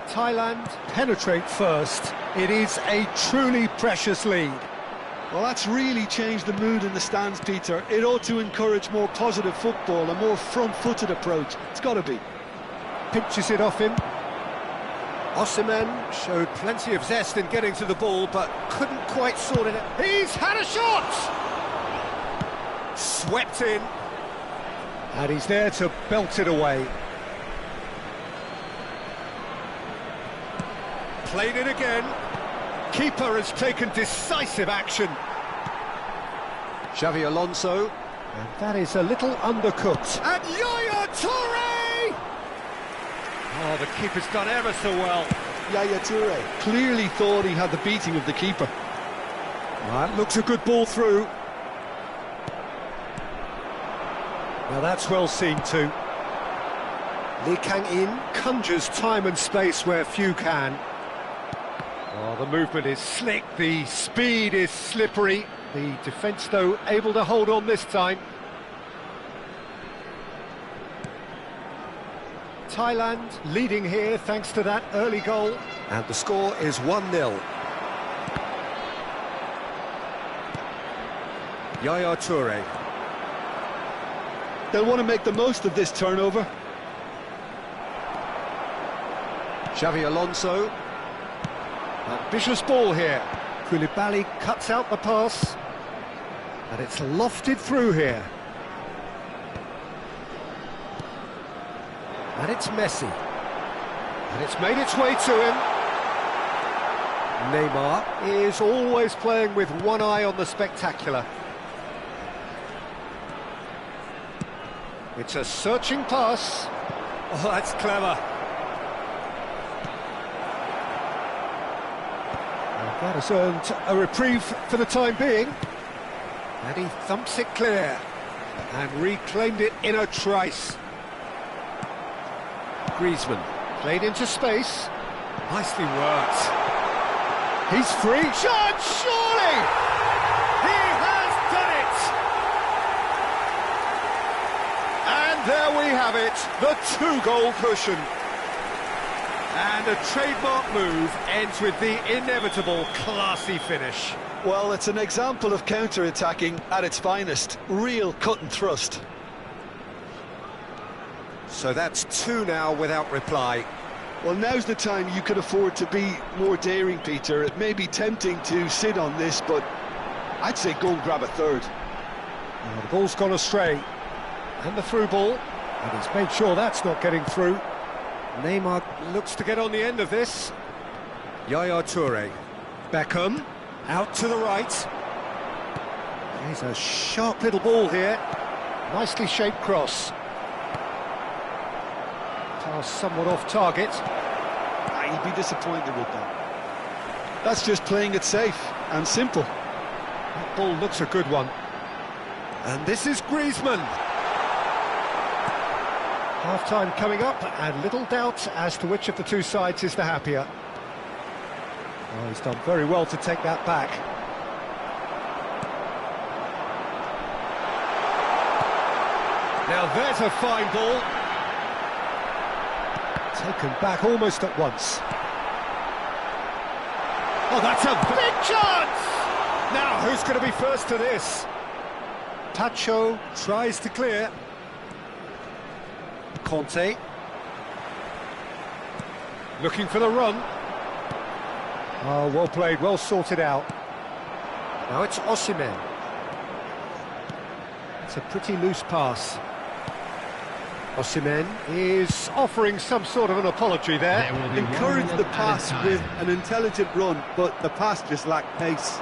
Thailand penetrate first. It is a truly precious lead. Well, that's really changed the mood in the stands, Peter. It ought to encourage more positive football, a more front-footed approach. It's got to be. Pinches it off him. Osimhen showed plenty of zest in getting to the ball, but couldn't quite sort it out. He's had a shot! Swept in. And he's there to belt it away. Played it again. Keeper has taken decisive action. Xavi Alonso. And that is a little undercooked. And Yaya Toure! Oh, the keeper's done ever so well. Yaya Toure clearly thought he had the beating of the keeper. That looks a good ball through. Now that's well seen too. Lee Kang-in conjures time and space where few can. Oh, the movement is slick, the speed is slippery. The defence, though, able to hold on this time. Thailand leading here thanks to that early goal. And the score is 1-0. Yaya Toure. They'll want to make the most of this turnover. Xavi Alonso. Ambitious ball here. Koulibaly cuts out the pass. And it's lofted through here. And it's Messi. And it's made its way to him. Neymar is always playing with one eye on the spectacular. It's a searching pass. Oh, that's clever. And that has earned a reprieve for the time being. And he thumps it clear. And reclaimed it in a trice. Griezmann played into space. Nicely worked. He's free. Shot, surely! He has done it! And there we have it, the two-goal cushion. And a trademark move ends with the inevitable classy finish. Well, it's an example of counter-attacking at its finest. Real cut and thrust. So that's two now without reply. Well, now's the time you could afford to be more daring, Peter. It may be tempting to sit on this, but I'd say go and grab a third. Now the ball's gone astray. And the through ball. And he's made sure that's not getting through. Neymar looks to get on the end of this. Yaya Toure. Beckham. Out to the right. There's a sharp little ball here. Nicely shaped cross. Now somewhat off target. He'd be disappointed with that. That's just playing it safe and simple. That ball looks a good one. And this is Griezmann. Half-time coming up, and little doubt as to which of the two sides is the happier. Oh, he's done very well to take that back. Now there's a fine ball. Taken back almost at once. Oh, that's a big chance! Now, who's going to be first to this? Tacho tries to clear. Conte. Looking for the run. Oh, well played, well sorted out. Now it's Osimhen. It's a pretty loose pass. Osimhen is offering some sort of an apology there. Encourage the pass with an intelligent run, but the pass just lacked pace.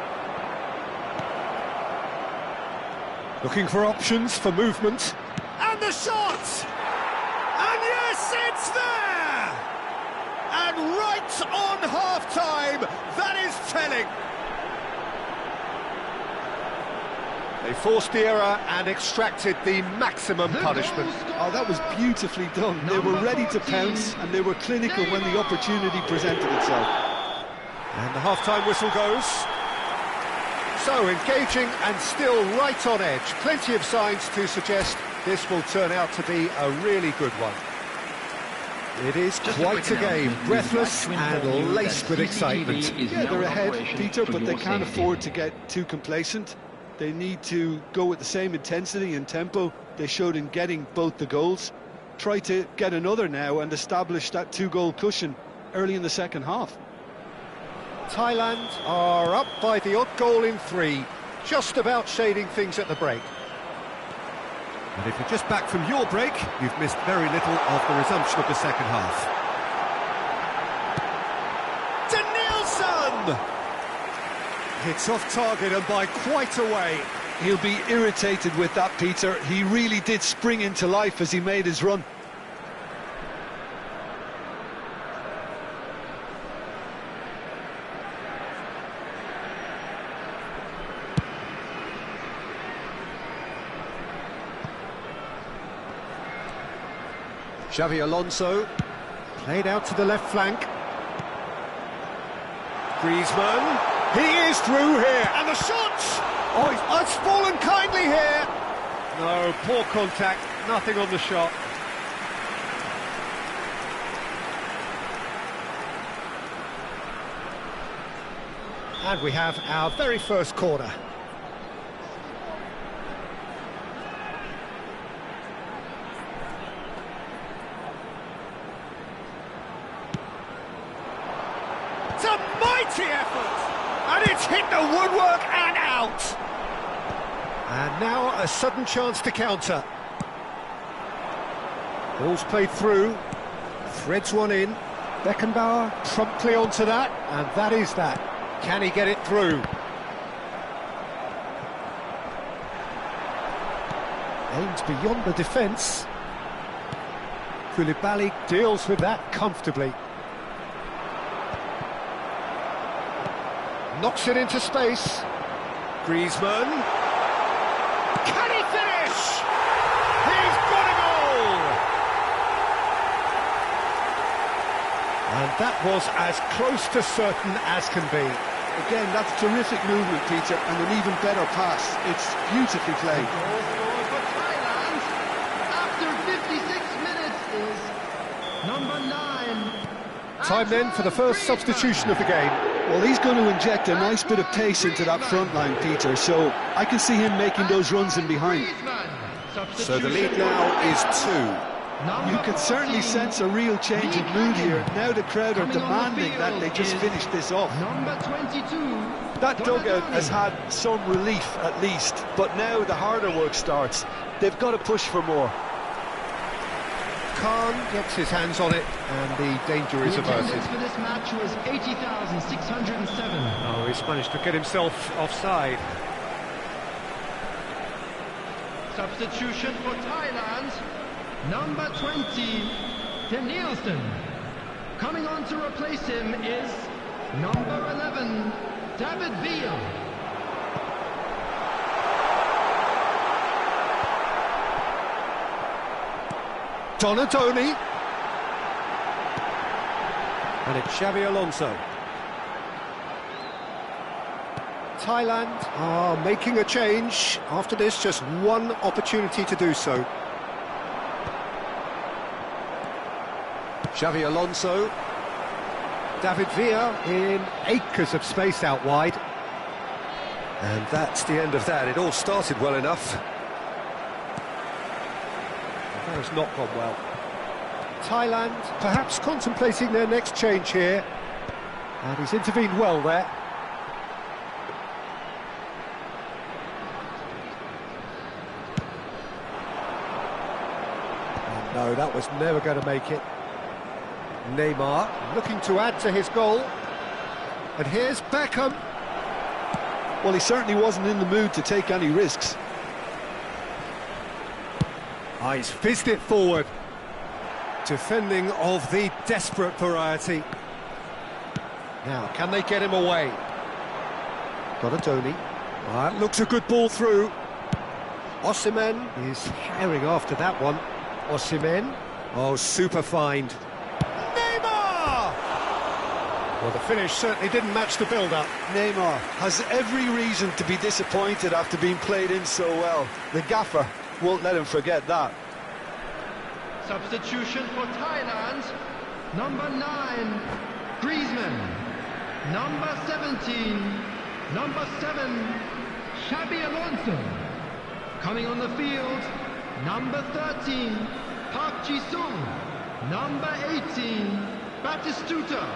Looking for options for movement. And the shot! And yes, it's there! And right on half-time, that is telling. They forced the error and extracted the maximum punishment. Oh, that was beautifully done. They were ready to pounce, and they were clinical when the opportunity presented itself. And the half-time whistle goes. So, engaging and still right on edge. Plenty of signs to suggest this will turn out to be a really good one. It is quite a game, breathless and laced with excitement. Yeah, they're ahead, Peter, but they can't afford to get too complacent. They need to go with the same intensity and tempo they showed in getting both the goals. Try to get another now and establish that two-goal cushion early in the second half. Thailand are up by the odd goal in 3, just about shading things at the break. And if you're just back from your break, you've missed very little of the resumption of the second half. To Nielsen! It's off target and by quite a way. He'll be irritated with that, Peter. He really did spring into life as he made his run. Xavi Alonso, played out to the left flank. Griezmann, he is through here, and the shot! Oh, it's fallen kindly here. No, poor contact, nothing on the shot. And we have our very first corner. It's a mighty effort! And it's hit the woodwork and out! And now a sudden chance to counter. Ball's played through, threads one in. Beckenbauer promptly onto that, and that is that. Can he get it through? Aims beyond the defence. Koulibaly deals with that comfortably. Knocks it into space. Griezmann. Can he finish? He's got a goal! And that was as close to certain as can be. Again, that's terrific movement, Peter, and an even better pass. It's beautifully played. Goal scorer for Thailand after 56 minutes is number 9. Time then for the first substitution of the game. Well, he's going to inject a nice bit of pace into that front line, Peter, so I can see him making those runs in behind. So the lead now is 2. You can certainly sense a real change in mood here. Now the crowd are demanding that they just finish this off. Number 22. That dugout has had some relief at least, but now the harder work starts. They've got to push for more. Khan gets his hands on it, and the danger is The averted. attendance for this match was 80,607. Oh, he's managed to get himself offside. Substitution for Thailand, number 20, Danielson. Coming on to replace him is number 11, David Villa. Donadoni. And it's Xavi Alonso. Thailand are making a change. After this, just one opportunity to do so. Xavi Alonso. David Villa in acres of space out wide. And that's the end of that. It all started well enough. That has not gone well. Thailand perhaps contemplating their next change here. And he's intervened well there. Oh, no, that was never going to make it. Neymar looking to add to his goal. And here's Beckham. Well, he certainly wasn't in the mood to take any risks. Ah, he's fizzed it forward. Defending of the desperate variety. Now, can they get him away? Donadoni. Ah, it looks a good ball through. Osimhen is herring after that one. Osimhen. Oh, super find. Neymar! Well, the finish certainly didn't match the build-up. Neymar has every reason to be disappointed after being played in so well. The gaffer won't let him forget that. Substitution for Thailand, number 9, Griezmann. Number 17, number 7, Xabi Alonso. Coming on the field, number 13, Park Ji-sung. Number 18, Batistuta.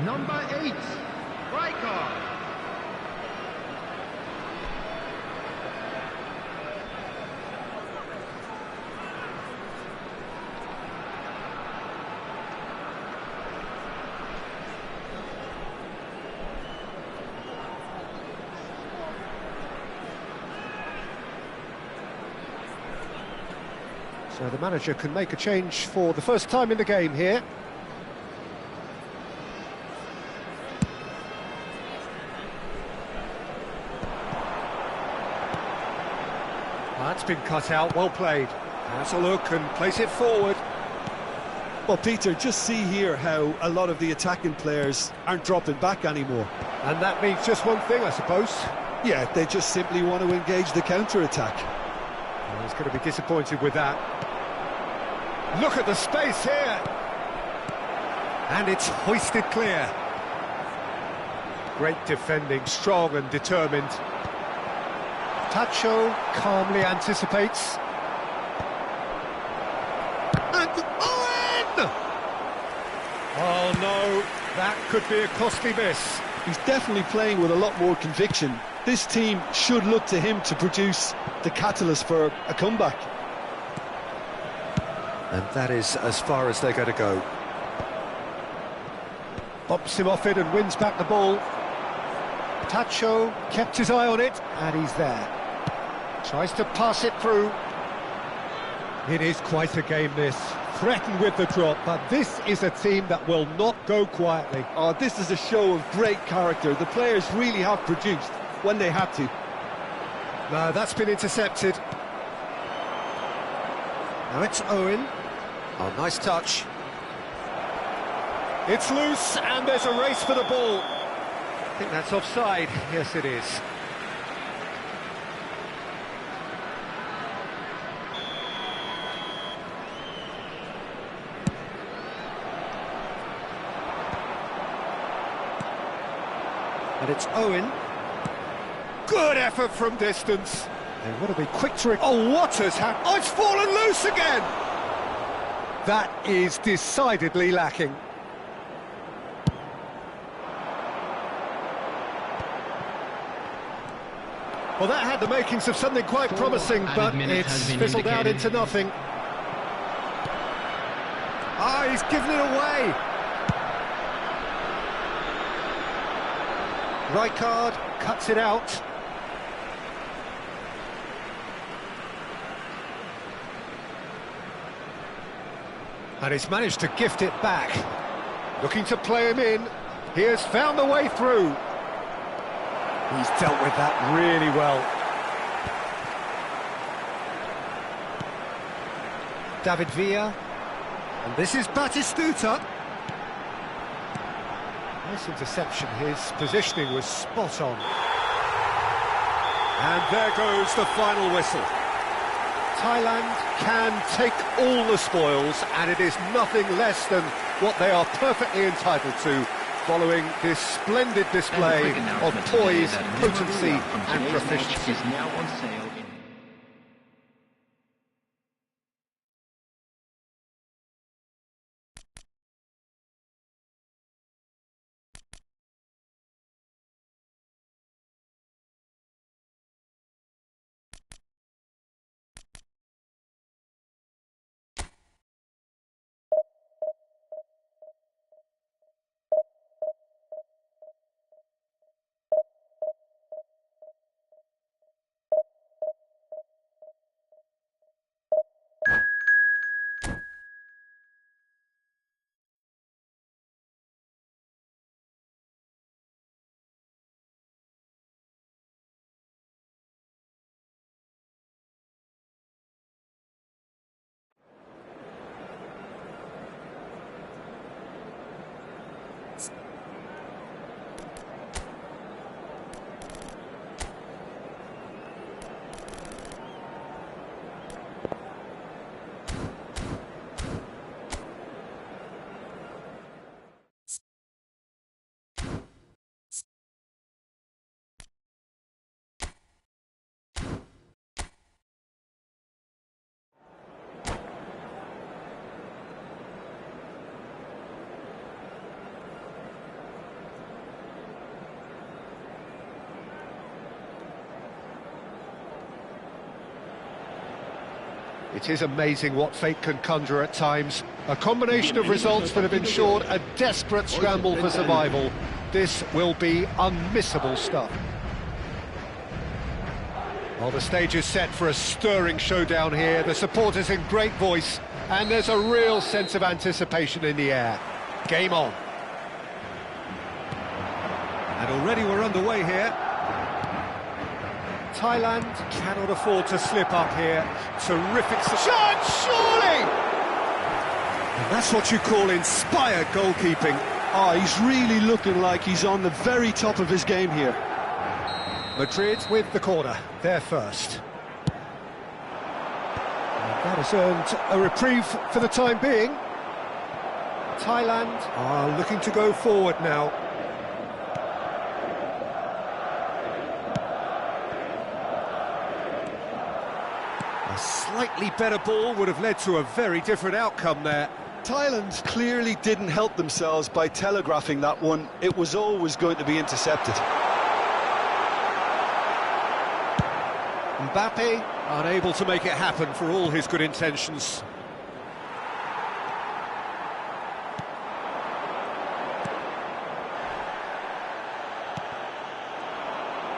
Number 8, Rijkaard. So the manager can make a change for the first time in the game here. That's been cut out, well played. Has a look and place it forward. Well, Peter, just see here how a lot of the attacking players aren't dropping back anymore. And that means just one thing, I suppose. Yeah, they just simply want to engage the counter-attack. Well, he's going to be disappointed with that. Look at the space here! And it's hoisted clear. Great defending, strong and determined. Tacho calmly anticipates. And Owen! Oh no, that could be a costly miss. He's definitely playing with a lot more conviction. This team should look to him to produce the catalyst for a comeback. And that is as far as they're going to go. Bops him off it and wins back the ball. Tacho kept his eye on it, and he's there. Tries to pass it through. It is quite a game, this. Threatened with the drop, but this is a team that will not go quietly. Oh, this is a show of great character. The players really have produced when they had to. No, that's been intercepted. Now it's Owen. Oh, nice touch. It's loose, and there's a race for the ball. I think that's offside. Yes, it is. And it's Owen. Good effort from distance. They want to be quick to... Oh, what has happened? Oh, it's fallen loose again! That is decidedly lacking. Well, that had the makings of something quite promising, but it's fizzled out into nothing. Ah, he's given it away! Rijkaard cuts it out. And he's managed to gift it back. Looking to play him in. He has found the way through. He's dealt with that really well. David Villa. And this is Batistuta. Nice interception. His positioning was spot on. And there goes the final whistle. Thailand can take all the spoils, and it is nothing less than what they are perfectly entitled to, following this splendid display of poise, potency and proficiency. Is now on sale. It is amazing what fate can conjure at times. A combination of results that have ensured a desperate scramble for survival. This will be unmissable stuff. Well, the stage is set for a stirring showdown here. The supporters in great voice, and there's a real sense of anticipation in the air. Game on. And already we're underway here. Thailand cannot afford to slip up here. Terrific shot, surely! And that's what you call inspired goalkeeping. Oh, he's really looking like he's on the very top of his game here. Madrid with the corner, they're first. And that has earned a reprieve for the time being. Thailand are looking to go forward now. A slightly better ball would have led to a very different outcome there. Thailand clearly didn't help themselves by telegraphing that one. It was always going to be intercepted. Mbappe unable to make it happen for all his good intentions.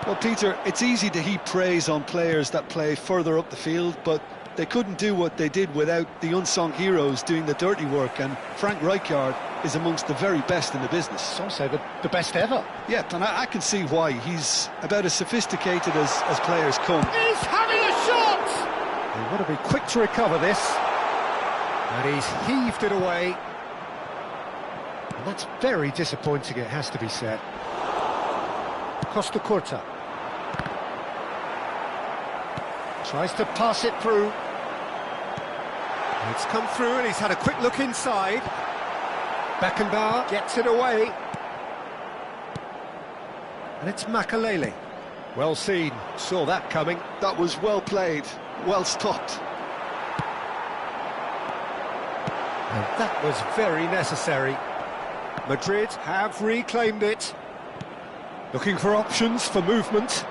Well, Peter, it's easy to heap praise on players that play further up the field, but they couldn't do what they did without the unsung heroes doing the dirty work, and Frank Rijkaard is amongst the very best in the business. Some say the best ever. Yeah, and I can see why. He's about as sophisticated as players come. He's having a shot! They want to be quick to recover this. And he's heaved it away. And that's very disappointing, it has to be said. Costa Curta. Tries to pass it through. It's come through and he's had a quick look inside. Beckenbauer gets it away. And it's Makalele. Well seen, saw that coming. That was well played, well stopped. And that was very necessary. Madrid have reclaimed it. Looking for options for movement.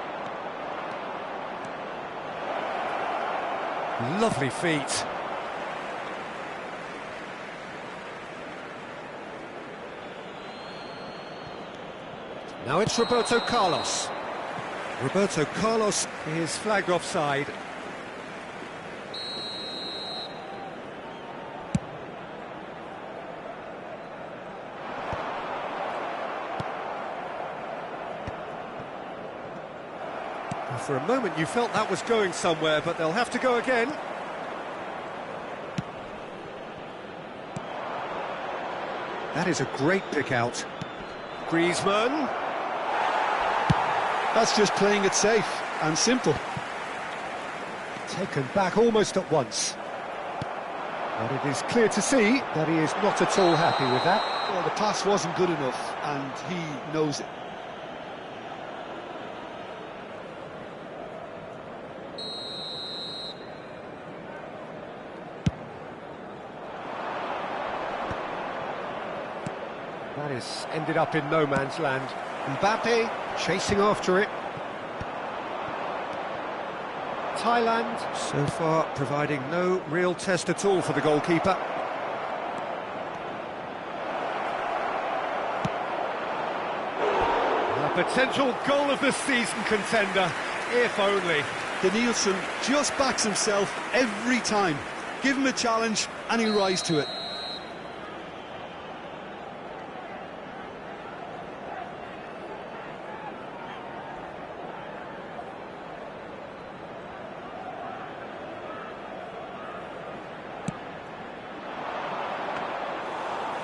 Lovely feet. Now it's Roberto Carlos. Roberto Carlos is flagged offside. For a moment you felt that was going somewhere, but they'll have to go again. That is a great pick out. Griezmann. That's just playing it safe and simple. Taken back almost at once. But it is clear to see that he is not at all happy with that. Well, the pass wasn't good enough, and he knows it. That has ended up in no man's land. Mbappe chasing after it. Thailand so far providing no real test at all for the goalkeeper. A potential goal of the season contender, if only. Danielson just backs himself every time. Give him a challenge and he'll rise to it.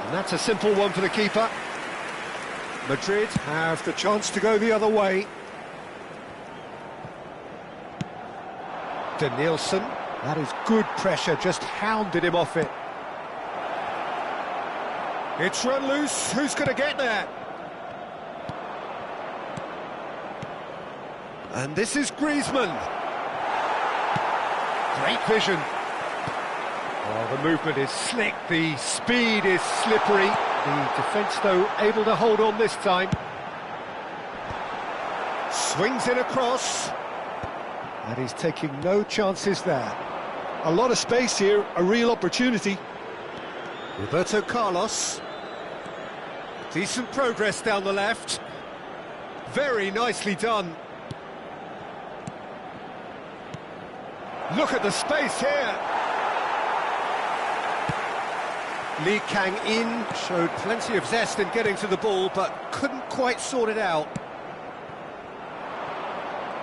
And that's a simple one for the keeper. Madrid have the chance to go the other way. Danielson, that is good pressure, just hounded him off it. It's run loose, who's going to get there? And this is Griezmann. Great vision. Oh, the movement is slick, the speed is slippery. The defence, though, able to hold on this time. Swings it across. And he's taking no chances there. A lot of space here, a real opportunity. Roberto Carlos. Decent progress down the left. Very nicely done. Look at the space here. Lee Kang-in showed plenty of zest in getting to the ball, but couldn't quite sort it out.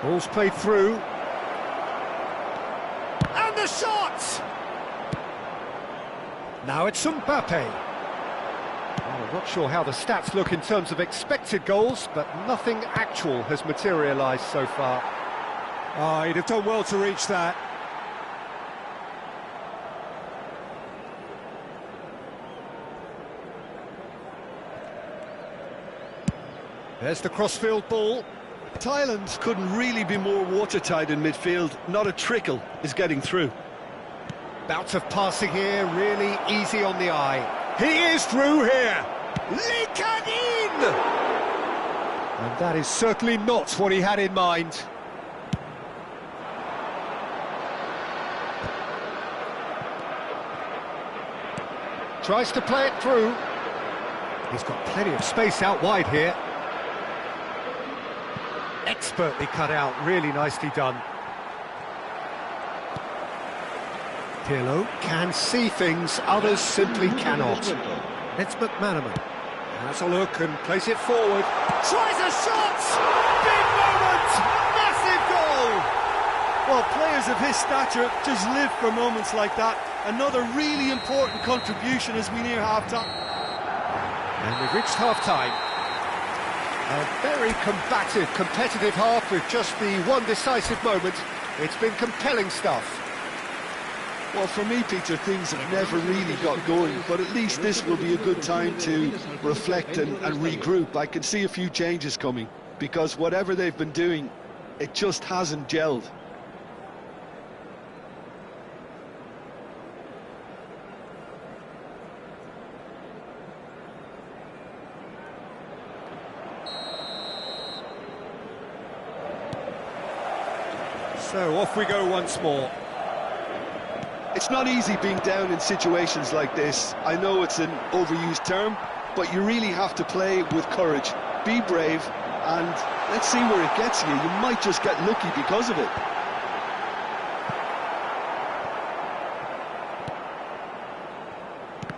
Ball's played through. And the shot! Now it's Mbappe. Well, I'm not sure how the stats look in terms of expected goals, but nothing actual has materialised so far. Oh, he'd have done well to reach that. There's the crossfield ball. Thailand couldn't really be more watertight in midfield. Not a trickle is getting through. Bout of passing here, really easy on the eye. He is through here. Lee Kang-in! And that is certainly not what he had in mind. Tries to play it through. He's got plenty of space out wide here. Expertly cut out, really nicely done. Pirlo can see things others simply cannot. It's McManaman. Has a look and plays it forward. Tries a shot! Big moment! Massive goal! Well, players of his stature just live for moments like that. Another really important contribution as we near half-time. And we've reached half-time. A very combative, competitive half with just the one decisive moment. It's been compelling stuff. Well, for me, Peter, things have never really got going, but at least this will be a good time to reflect and regroup. I can see a few changes coming, because whatever they've been doing, it just hasn't gelled. So off we go once more. It's not easy being down in situations like this. I know it's an overused term, but you really have to play with courage. Be brave, and let's see where it gets you. You might just get lucky because of it.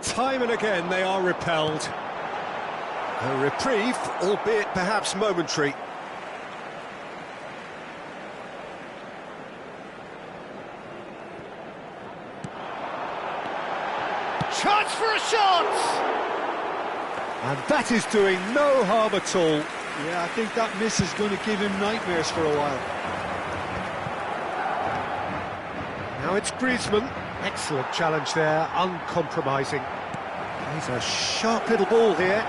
Time and again they are repelled. A reprieve, albeit perhaps momentary. Chance for a shot! And that is doing no harm at all. Yeah, I think that miss is going to give him nightmares for a while. Now it's Griezmann. Excellent challenge there, uncompromising. He's a sharp little ball here.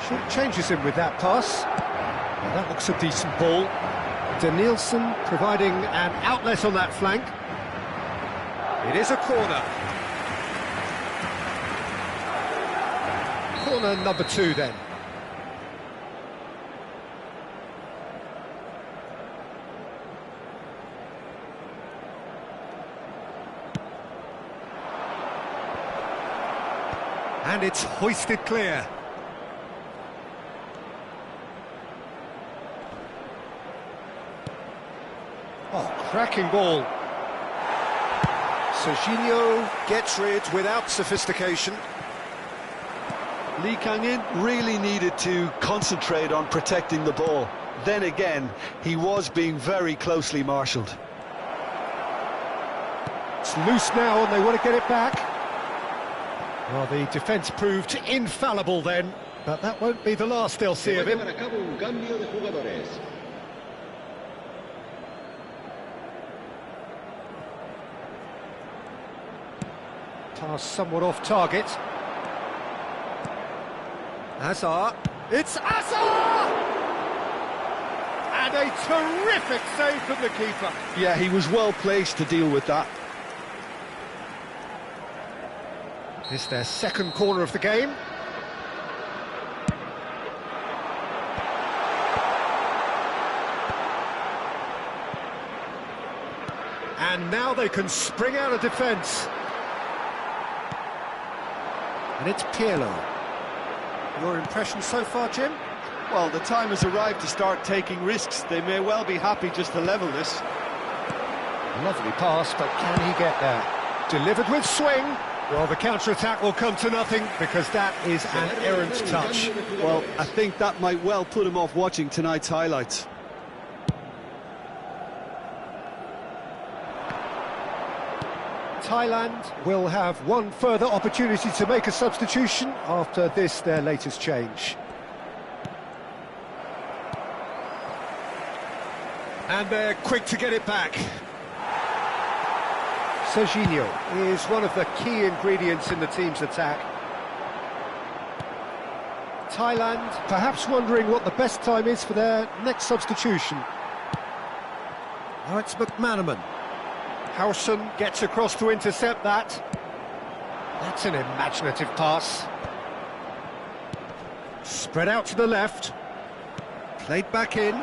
Short changes him with that pass. Well, that looks a decent ball. Danielson providing an outlet on that flank. It is a corner. Corner number 2 then. And it's hoisted clear. Oh, cracking ball. Serginho gets rid without sophistication. Lee Kang-in really needed to concentrate on protecting the ball. Then again, he was being very closely marshalled. It's loose now and they want to get it back. Well, the defence proved infallible then, but that won't be the last they'll see of him. Pass somewhat off target. Hazard. It's Hazard! And a terrific save from the keeper. Yeah, he was well placed to deal with that. It's their second corner of the game. And now they can spring out of defence. And it's Pirlo. Your impression so far, Jim? Well, the time has arrived to start taking risks. They may well be happy just to level this. Lovely pass, but can he get there? Delivered with swing. Well, the counter-attack will come to nothing because that is an errant touch. Well, I think that might well put him off watching tonight's highlights. Thailand will have one further opportunity to make a substitution after this, their latest change. And they're quick to get it back. Serginho is one of the key ingredients in the team's attack. Thailand perhaps wondering what the best time is for their next substitution. Now it's McManaman. Howson gets across to intercept that. That's an imaginative pass. Spread out to the left. Played back in.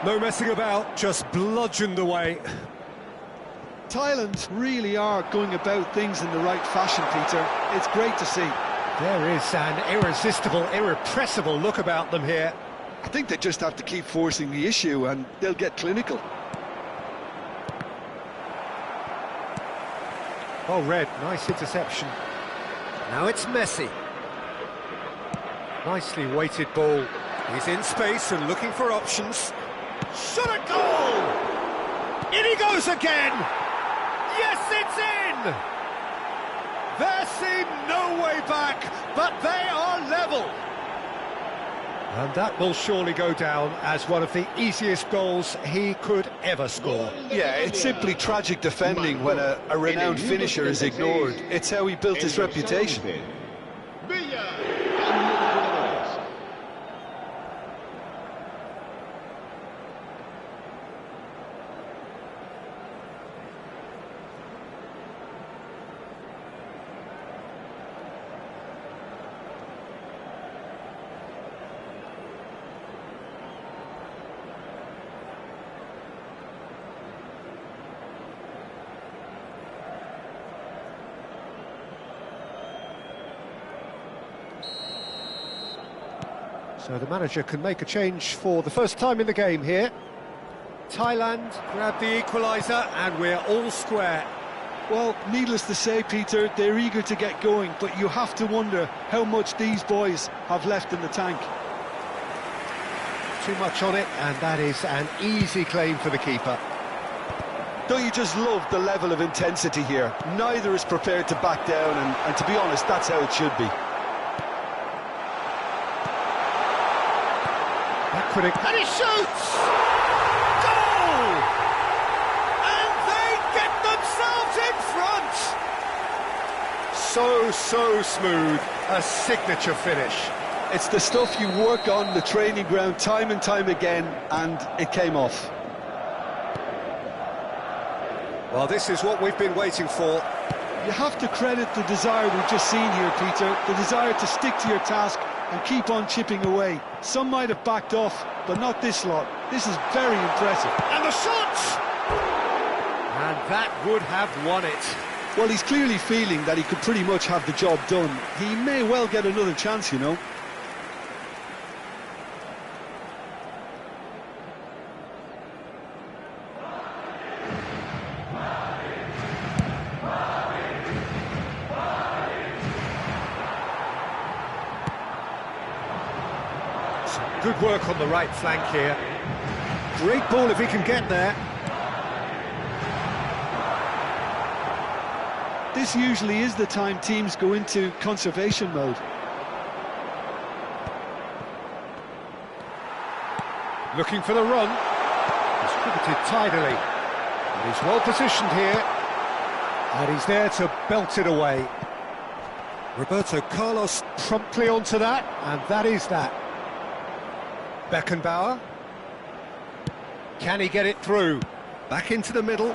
No messing about, just bludgeoned away. Thailand really are going about things in the right fashion, Peter. It's great to see. There is an irresistible, irrepressible look about them here. I think they just have to keep forcing the issue and they'll get clinical. Oh, Red, nice interception. Now it's Messi. Nicely weighted ball. He's in space and looking for options. Shot a goal! In he goes again! Yes, it's in! There seemed no way back, but they are level. And that will surely go down as one of the easiest goals he could ever score. Yeah, it's simply tragic defending when a renowned finisher is ignored. It's how he built his reputation. So the manager can make a change for the first time in the game here. Thailand grab the equaliser and we're all square. Well, needless to say, Peter, they're eager to get going, but you have to wonder how much these boys have left in the tank. Too much on it, and that is an easy claim for the keeper. Don't you just love the level of intensity here? Neither is prepared to back down, and to be honest, that's how it should be. And he shoots! Goal! And they get themselves in front! So smooth, a signature finish. It's the stuff you work on the training ground time and time again, and it came off. Well, this is what we've been waiting for. You have to credit the desire we've just seen here, Peter, the desire to stick to your task and keep on chipping away. Some might have backed off, but not this lot. This is very impressive. And the shot! And that would have won it. Well, he's clearly feeling that he could pretty much have the job done. He may well get another chance, you know. Good work on the right flank here. Great ball if he can get there. This usually is the time teams go into conservation mode. Looking for the run. Distributed tidily. And he's well positioned here. And he's there to belt it away. Roberto Carlos promptly onto that, and that is that. Beckenbauer. Can he get it through? Back into the middle.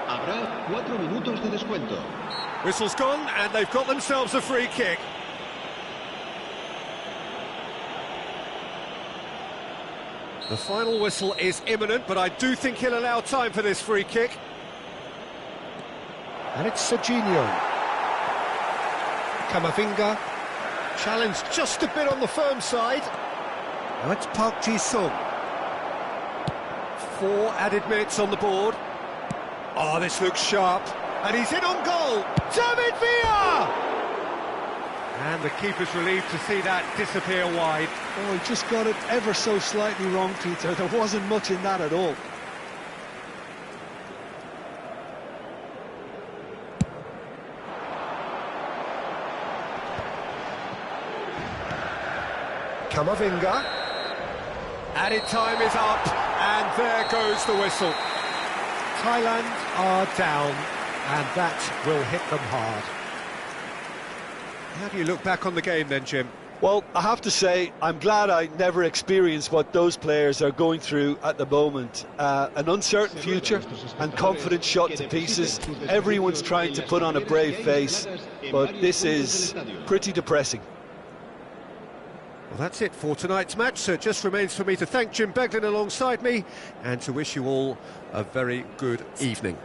Habrá 4 minutos de descuento. Whistle's gone, and they've got themselves a free kick. The final whistle is imminent, but I do think he'll allow time for this free kick. And it's Serginho. Camavinga. Challenged just a bit on the firm side. Now it's Park Ji-sung. 4 added minutes on the board. Oh, this looks sharp. And he's in on goal. David Villa! And the keeper's relieved to see that disappear wide. Oh, he just got it ever so slightly wrong, Peter. There wasn't much in that at all. Camavinga. Added time is up, and there goes the whistle. Thailand are down, and that will hit them hard. How do you look back on the game then, Jim? Well, I have to say, I'm glad I never experienced what those players are going through at the moment. An uncertain future and confidence shot to pieces. Everyone's trying to put on a brave face, but this is pretty depressing. Well, that's it for tonight's match, so it just remains for me to thank Jim Beglin alongside me and to wish you all a very good evening.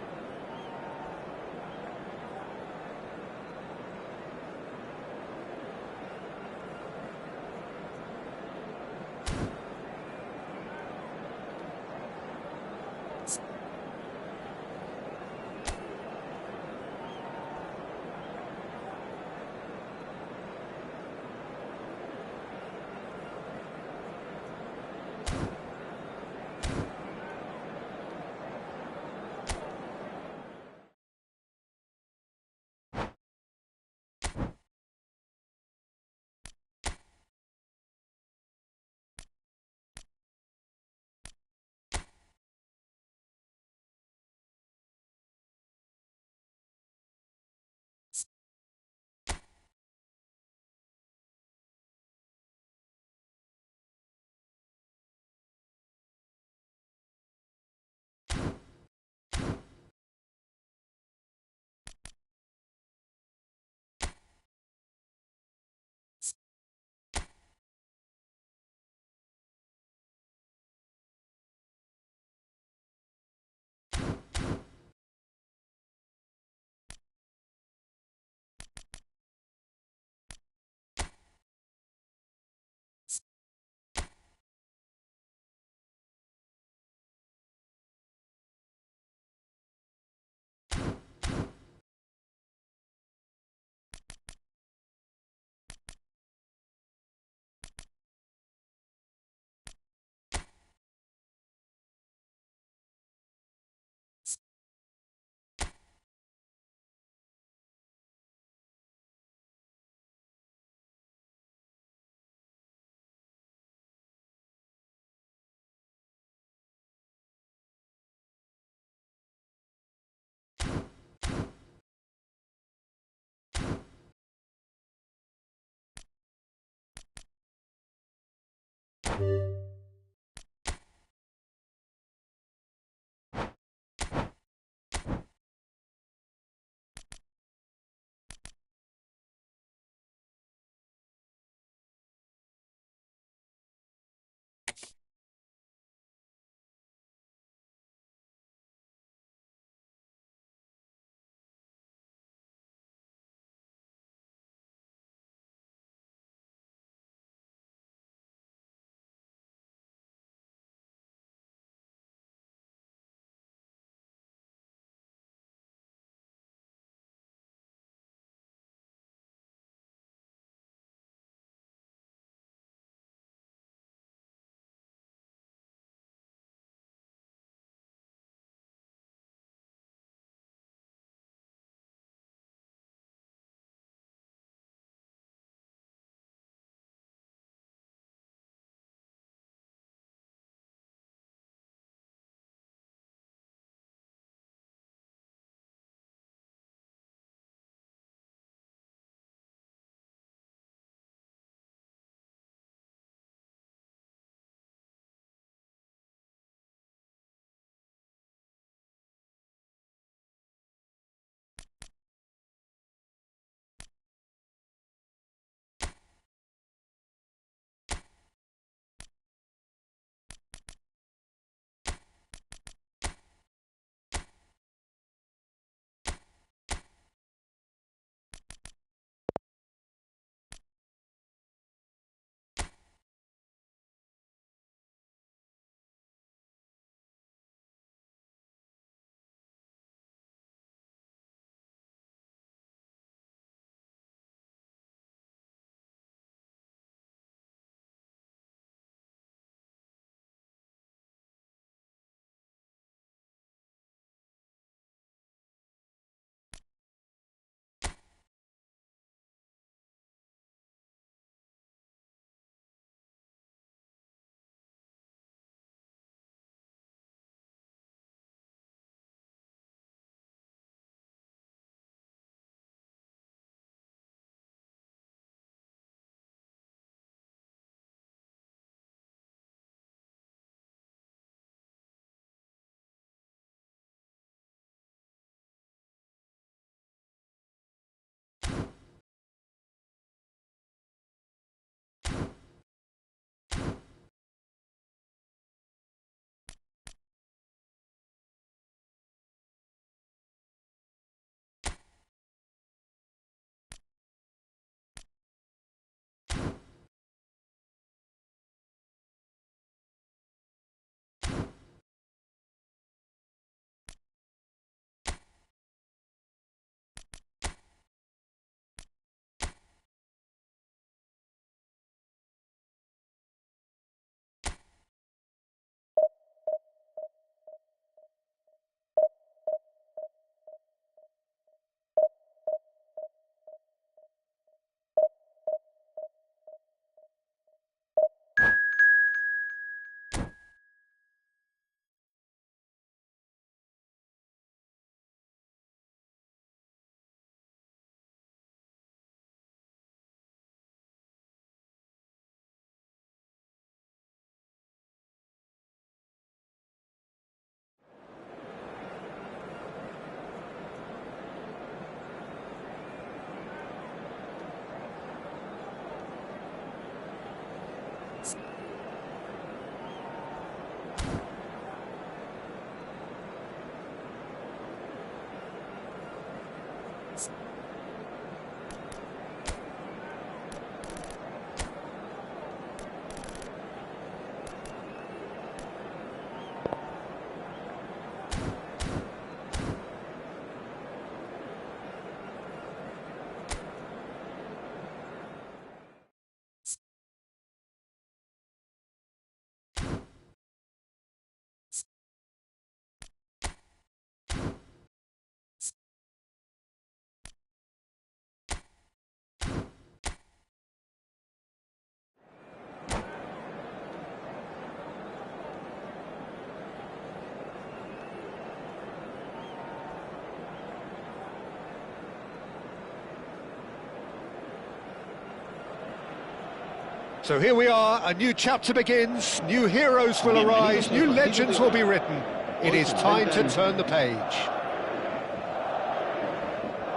So here we are, a new chapter begins, new heroes will arise, new legends will be written. It is time to turn the page.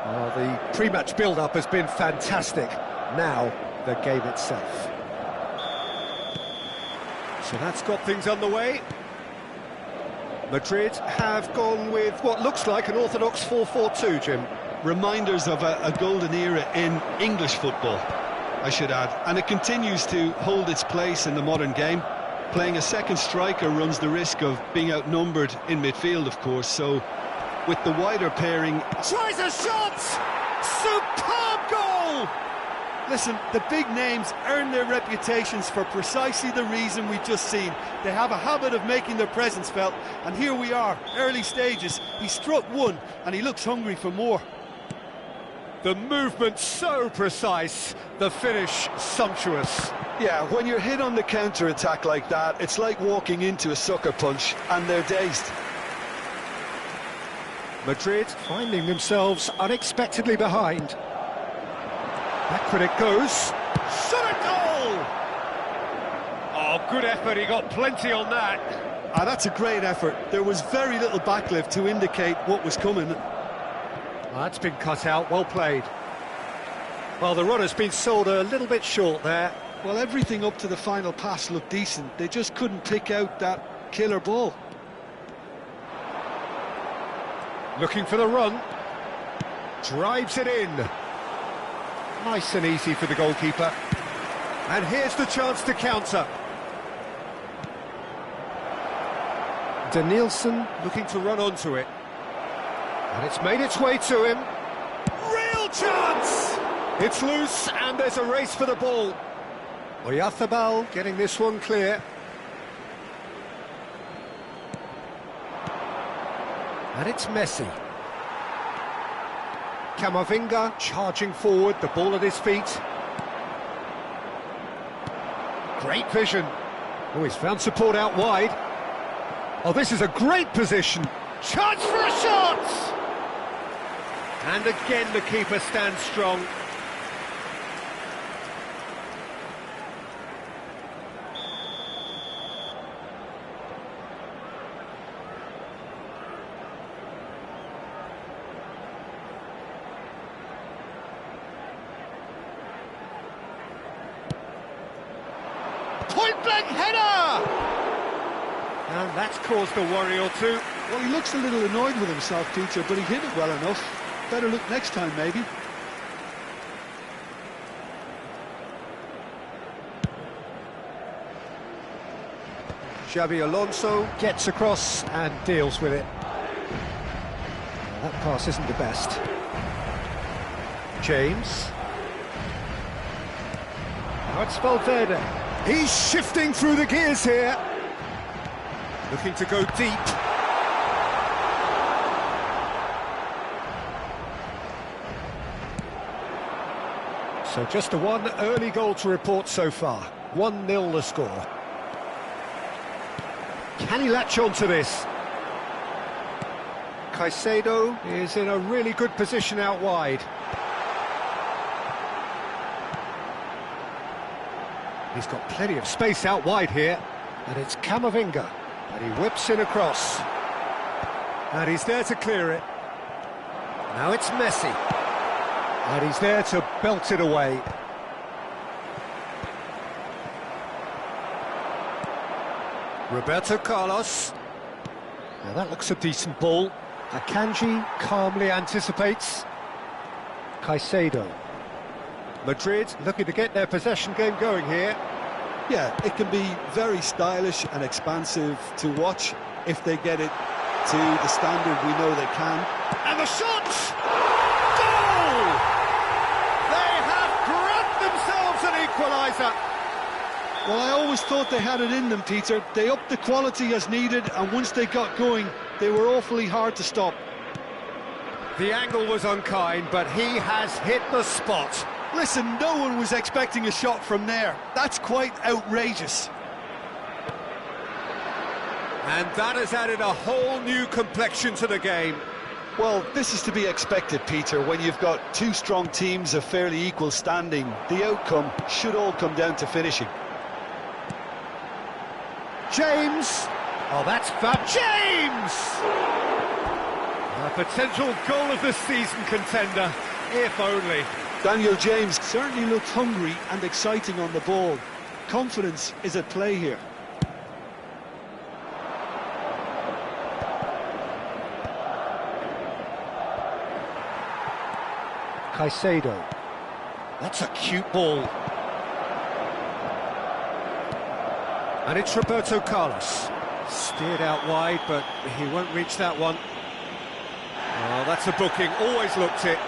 Well, the pre-match build-up has been fantastic. Now, the game itself. So that's got things underway. Madrid have gone with what looks like an orthodox 4-4-2, Jim. Reminders of a golden era in English football, I should add, and it continues to hold its place in the modern game. Playing a second striker runs the risk of being outnumbered in midfield, of course, so with the wider pairing... Tries a shot! Superb goal! Listen, the big names earn their reputations for precisely the reason we've just seen. They have a habit of making their presence felt, and here we are, early stages. He struck one, and he looks hungry for more. The movement so precise, the finish sumptuous. Yeah, when you're hit on the counter-attack like that, it's like walking into a sucker punch, and they're dazed. Madrid finding themselves unexpectedly behind. Backward it goes. Shot a goal! Oh, good effort, he got plenty on that. Ah, that's a great effort. There was very little backlift to indicate what was coming. Well, that's been cut out, well played. Well, the run has been sold a little bit short there. Well, everything up to the final pass looked decent. They just couldn't pick out that killer ball. Looking for the run. Drives it in. Nice and easy for the goalkeeper. And here's the chance to counter. Danielson looking to run onto it. And it's made its way to him. Real chance! It's loose and there's a race for the ball. Oyarzabal getting this one clear. And it's Messi. Camavinga charging forward, the ball at his feet. Great vision. Oh, he's found support out wide. Oh, this is a great position. Chance for a shot! And again the keeper stands strong. Point-blank header! And that's caused a worry or two. Well, he looks a little annoyed with himself, Peter, but he hit it well enough. Better look next time, maybe. Xabi Alonso gets across and deals with it. That pass isn't the best. James. Now it's Valverde. He's shifting through the gears here. Looking to go deep. So just the one early goal to report so far. 1-0 the score. Can he latch on to this? Caicedo is in a really good position out wide. He's got plenty of space out wide here. And it's Camavinga. And he whips in across. And he's there to clear it. Now it's Messi. And he's there to belt it away. Roberto Carlos. Now that looks a decent ball. Akanji calmly anticipates. Caicedo. Madrid looking to get their possession game going here. Yeah, it can be very stylish and expansive to watch if they get it to the standard we know they can. And the shot! Goal! They have grabbed themselves an equaliser. Well, I always thought they had it in them, Peter. They upped the quality as needed, and once they got going, they were awfully hard to stop. The angle was unkind, but he has hit the spot. Listen, no one was expecting a shot from there. That's quite outrageous. And that has added a whole new complexion to the game. Well, this is to be expected, Peter. When you've got two strong teams of fairly equal standing, the outcome should all come down to finishing. James! Oh, that's fab. James! A potential goal of the season contender, if only. Daniel James certainly looked hungry and exciting on the ball. Confidence is at play here. Caicedo. That's a cute ball. And it's Roberto Carlos. Steered out wide, but he won't reach that one. Oh, that's a booking. Always looked it.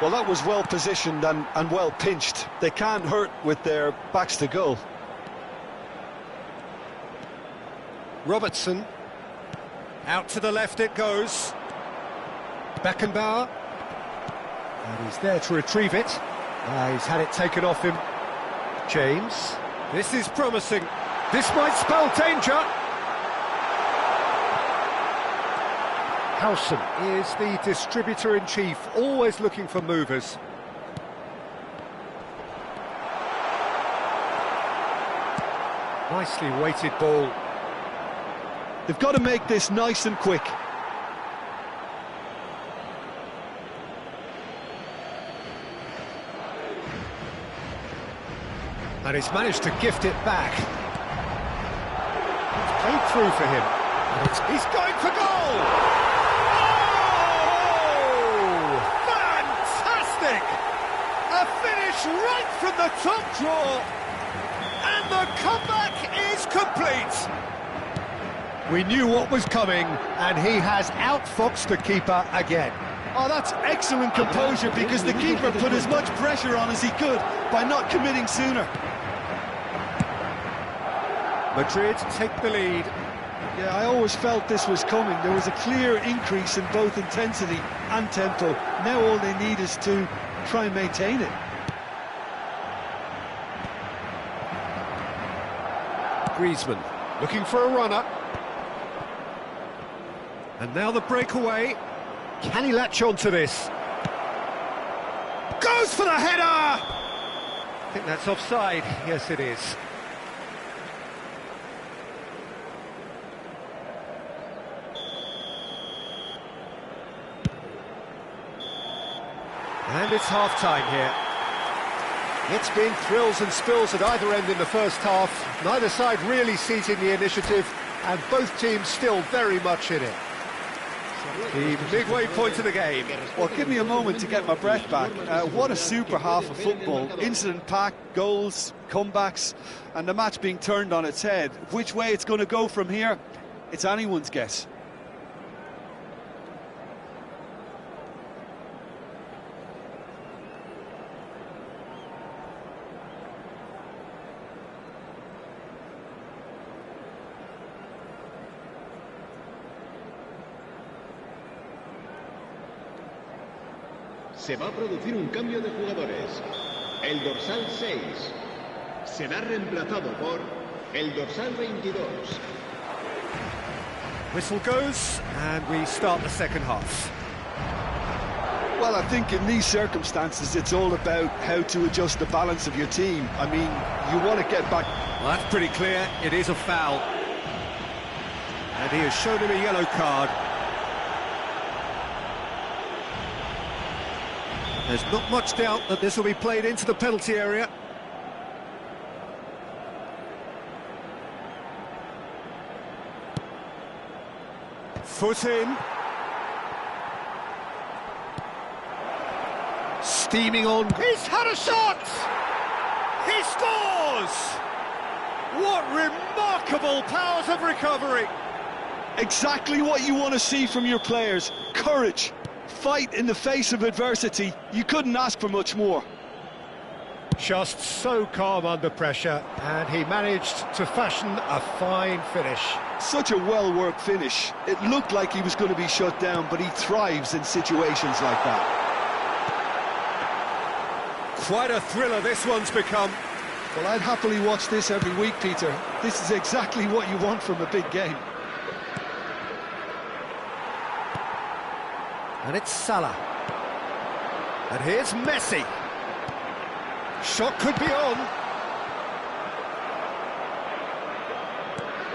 Well, that was well positioned and well pinched. They can't hurt with their backs to goal. Robertson. Out to the left it goes. Beckenbauer. And he's there to retrieve it. He's had it taken off him. James. This is promising. This might spell danger. Howson is the distributor-in-chief, always looking for movers. Nicely weighted ball. They've got to make this nice and quick. And he's managed to gift it back. It's played through for him. And he's going for goal! A finish right from the top draw, and the comeback is complete. We knew what was coming, and he has outfoxed the keeper again. Oh, that's excellent composure, because the keeper put as much pressure on as he could by not committing sooner. Madrid take the lead. Yeah, I always felt this was coming. There was a clear increase in both intensity and tempo. Now all they need is to try and maintain it. Griezmann looking for a runner. And now the breakaway. Can he latch on to this? Goes for the header! I think that's offside. Yes, it is. And it's half-time here. It's been thrills and spills at either end in the first half. Neither side really seizing the initiative, and both teams still very much in it. The midway point of the game. Well, give me a moment to get my breath back. What a super half of football. Incident-packed, goals, comebacks, and the match being turned on its head. Which way it's going to go from here, it's anyone's guess. Se va a producir un cambio de jugadores. El dorsal 6 será reemplazado por el dorsal 22. Whistle goes, and we start the second half. Well, I think in these circumstances, it's all about how to adjust the balance of your team. I mean, you want to get back... Well, that's pretty clear. It is a foul. And he has shown him a yellow card. There's not much doubt that this will be played into the penalty area. Foot in. Steaming on. He's had a shot! He scores! What remarkable powers of recovery! Exactly what you want to see from your players. Courage. Fight in the face of adversity. You couldn't ask for much more. Just so calm under pressure, and he managed to fashion a fine finish. Such a well-worked finish. It looked like he was going to be shut down, but he thrives in situations like that. Quite a thriller this one's become. Well, I'd happily watch this every week, Peter. This is exactly what you want from a big game. And it's Salah. And here's Messi. Shot could be on.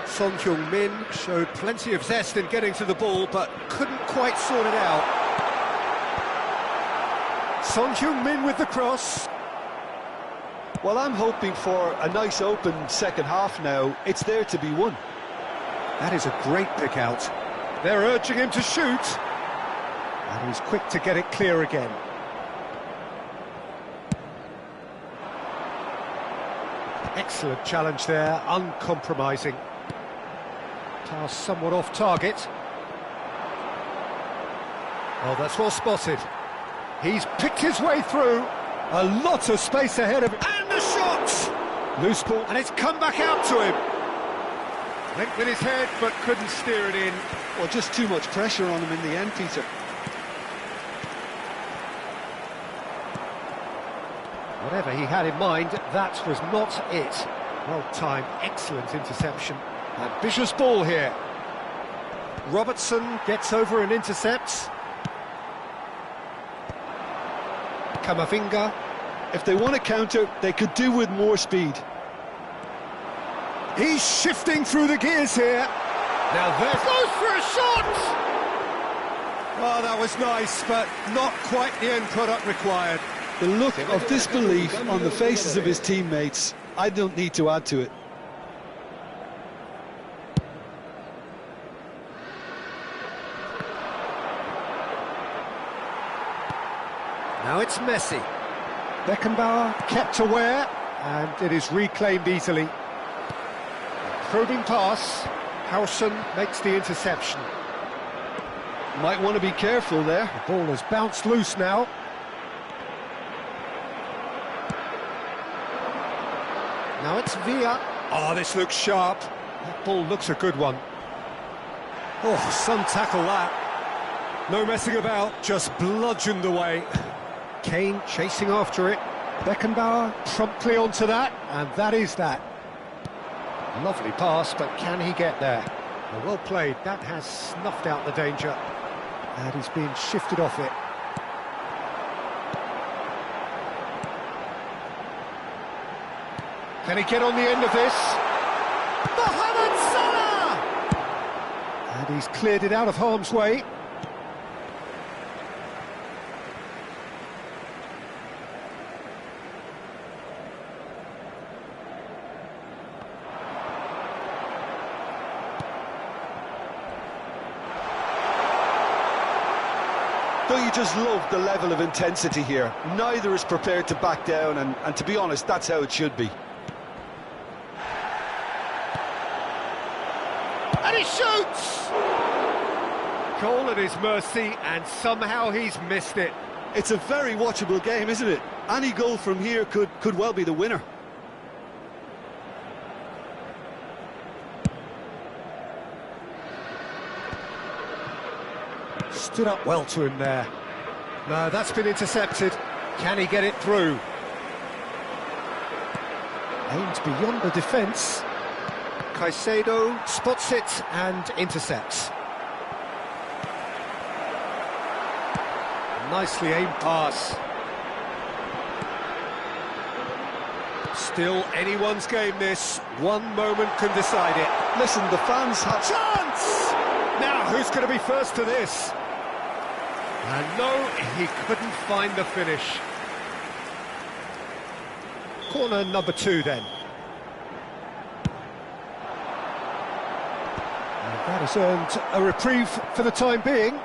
Son Heung-min showed plenty of zest in getting to the ball, but couldn't quite sort it out. Son Heung-min with the cross. Well, I'm hoping for a nice open second half now. It's there to be won. That is a great pick out. They're urging him to shoot. And he's quick to get it clear again. Excellent challenge there, uncompromising. Pass somewhat off target. Oh, that's well spotted. He's picked his way through. A lot of space ahead of him. And the shot! Loose ball, and it's come back out to him. Linked with his head, but couldn't steer it in. Well, just too much pressure on him in the end, Peter. Whatever he had in mind, that was not it. Well-timed, excellent interception. Ambitious ball here. Robertson gets over and intercepts. Camavinga. If they want to counter, they could do with more speed. He's shifting through the gears here. Now there goes for a shot! Oh, that was nice, but not quite the end product required. The look of disbelief on the faces of his teammates, I don't need to add to it. Now it's Messi. Beckenbauer kept aware, and it is reclaimed easily. Probing pass. Howson makes the interception. Might want to be careful there. The ball has bounced loose now. Now it's Villa. Oh, this looks sharp. That ball looks a good one. Oh, some tackle that. No messing about, just bludgeoned away. Kane chasing after it. Beckenbauer promptly onto that, and that is that. Lovely pass, but can he get there? Well played, that has snuffed out the danger. And he's being shifted off it. Can he get on the end of this? Mohamed Salah! And he's cleared it out of harm's way. Don't you just love the level of intensity here? Neither is prepared to back down, and to be honest, that's how it should be. And he shoots! Goal at his mercy, and somehow he's missed it. It's a very watchable game, isn't it? Any goal from here could well be the winner. Stood up well to him there. No, that's been intercepted. Can he get it through? Aimed beyond the defence. Caicedo spots it and intercepts. Nicely aimed pass. Still anyone's game this. One moment can decide it. Listen, the fans have... Chance! Now, who's going to be first to this? And no, he couldn't find the finish. Corner number 2 then. And that has earned a reprieve for the time being.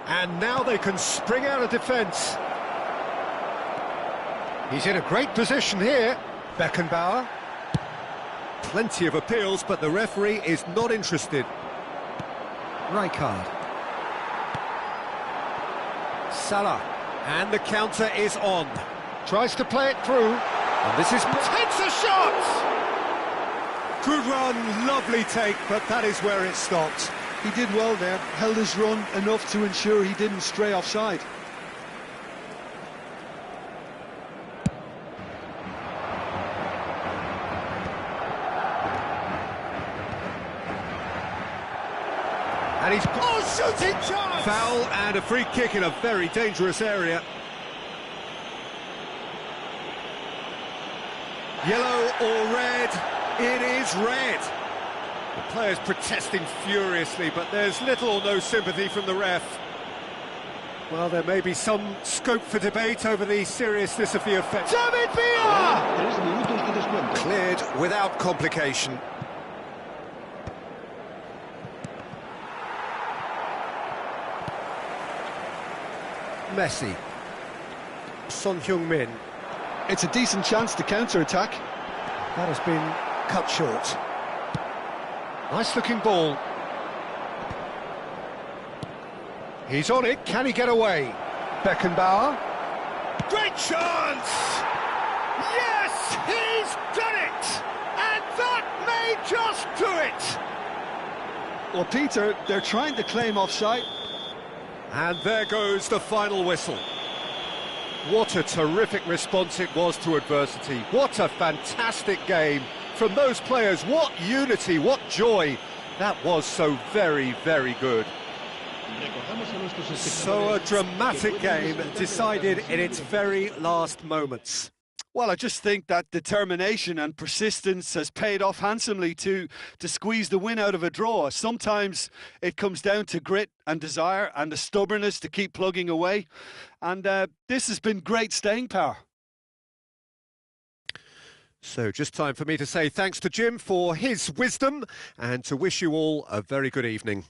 And now they can spring out of defence. He's in a great position here. Beckenbauer. Plenty of appeals, but the referee is not interested. Rijkaard. Salah, and the counter is on. Tries to play it through, and this is... Takes a shot! Good run, lovely take, but that is where it stopped. He did well there, held his run enough to ensure he didn't stray offside. shooting chance! Foul and a free kick in a very dangerous area. Yellow or red? It is red. The players protesting furiously, but there's little or no sympathy from the ref. Well, there may be some scope for debate over the seriousness of the offence. David Villa! 3 minutos de descuento. Cleared without complication. Messi. Son Heung-min. It's a decent chance to counter-attack. That has been cut short. Nice looking ball. He's on it, can he get away? Beckenbauer. Great chance! Yes, he's done it! And that may just do it! Well, Peter, they're trying to claim offside. And there goes the final whistle. What a terrific response it was to adversity. What a fantastic game from those players. What unity, what joy. That was so very, very good. So a dramatic game decided in its very last moments. Well, I just think that determination and persistence has paid off handsomely to squeeze the win out of a draw. Sometimes it comes down to grit and desire and the stubbornness to keep plugging away. And this has been great staying power. So just time for me to say thanks to Jim for his wisdom and to wish you all a very good evening.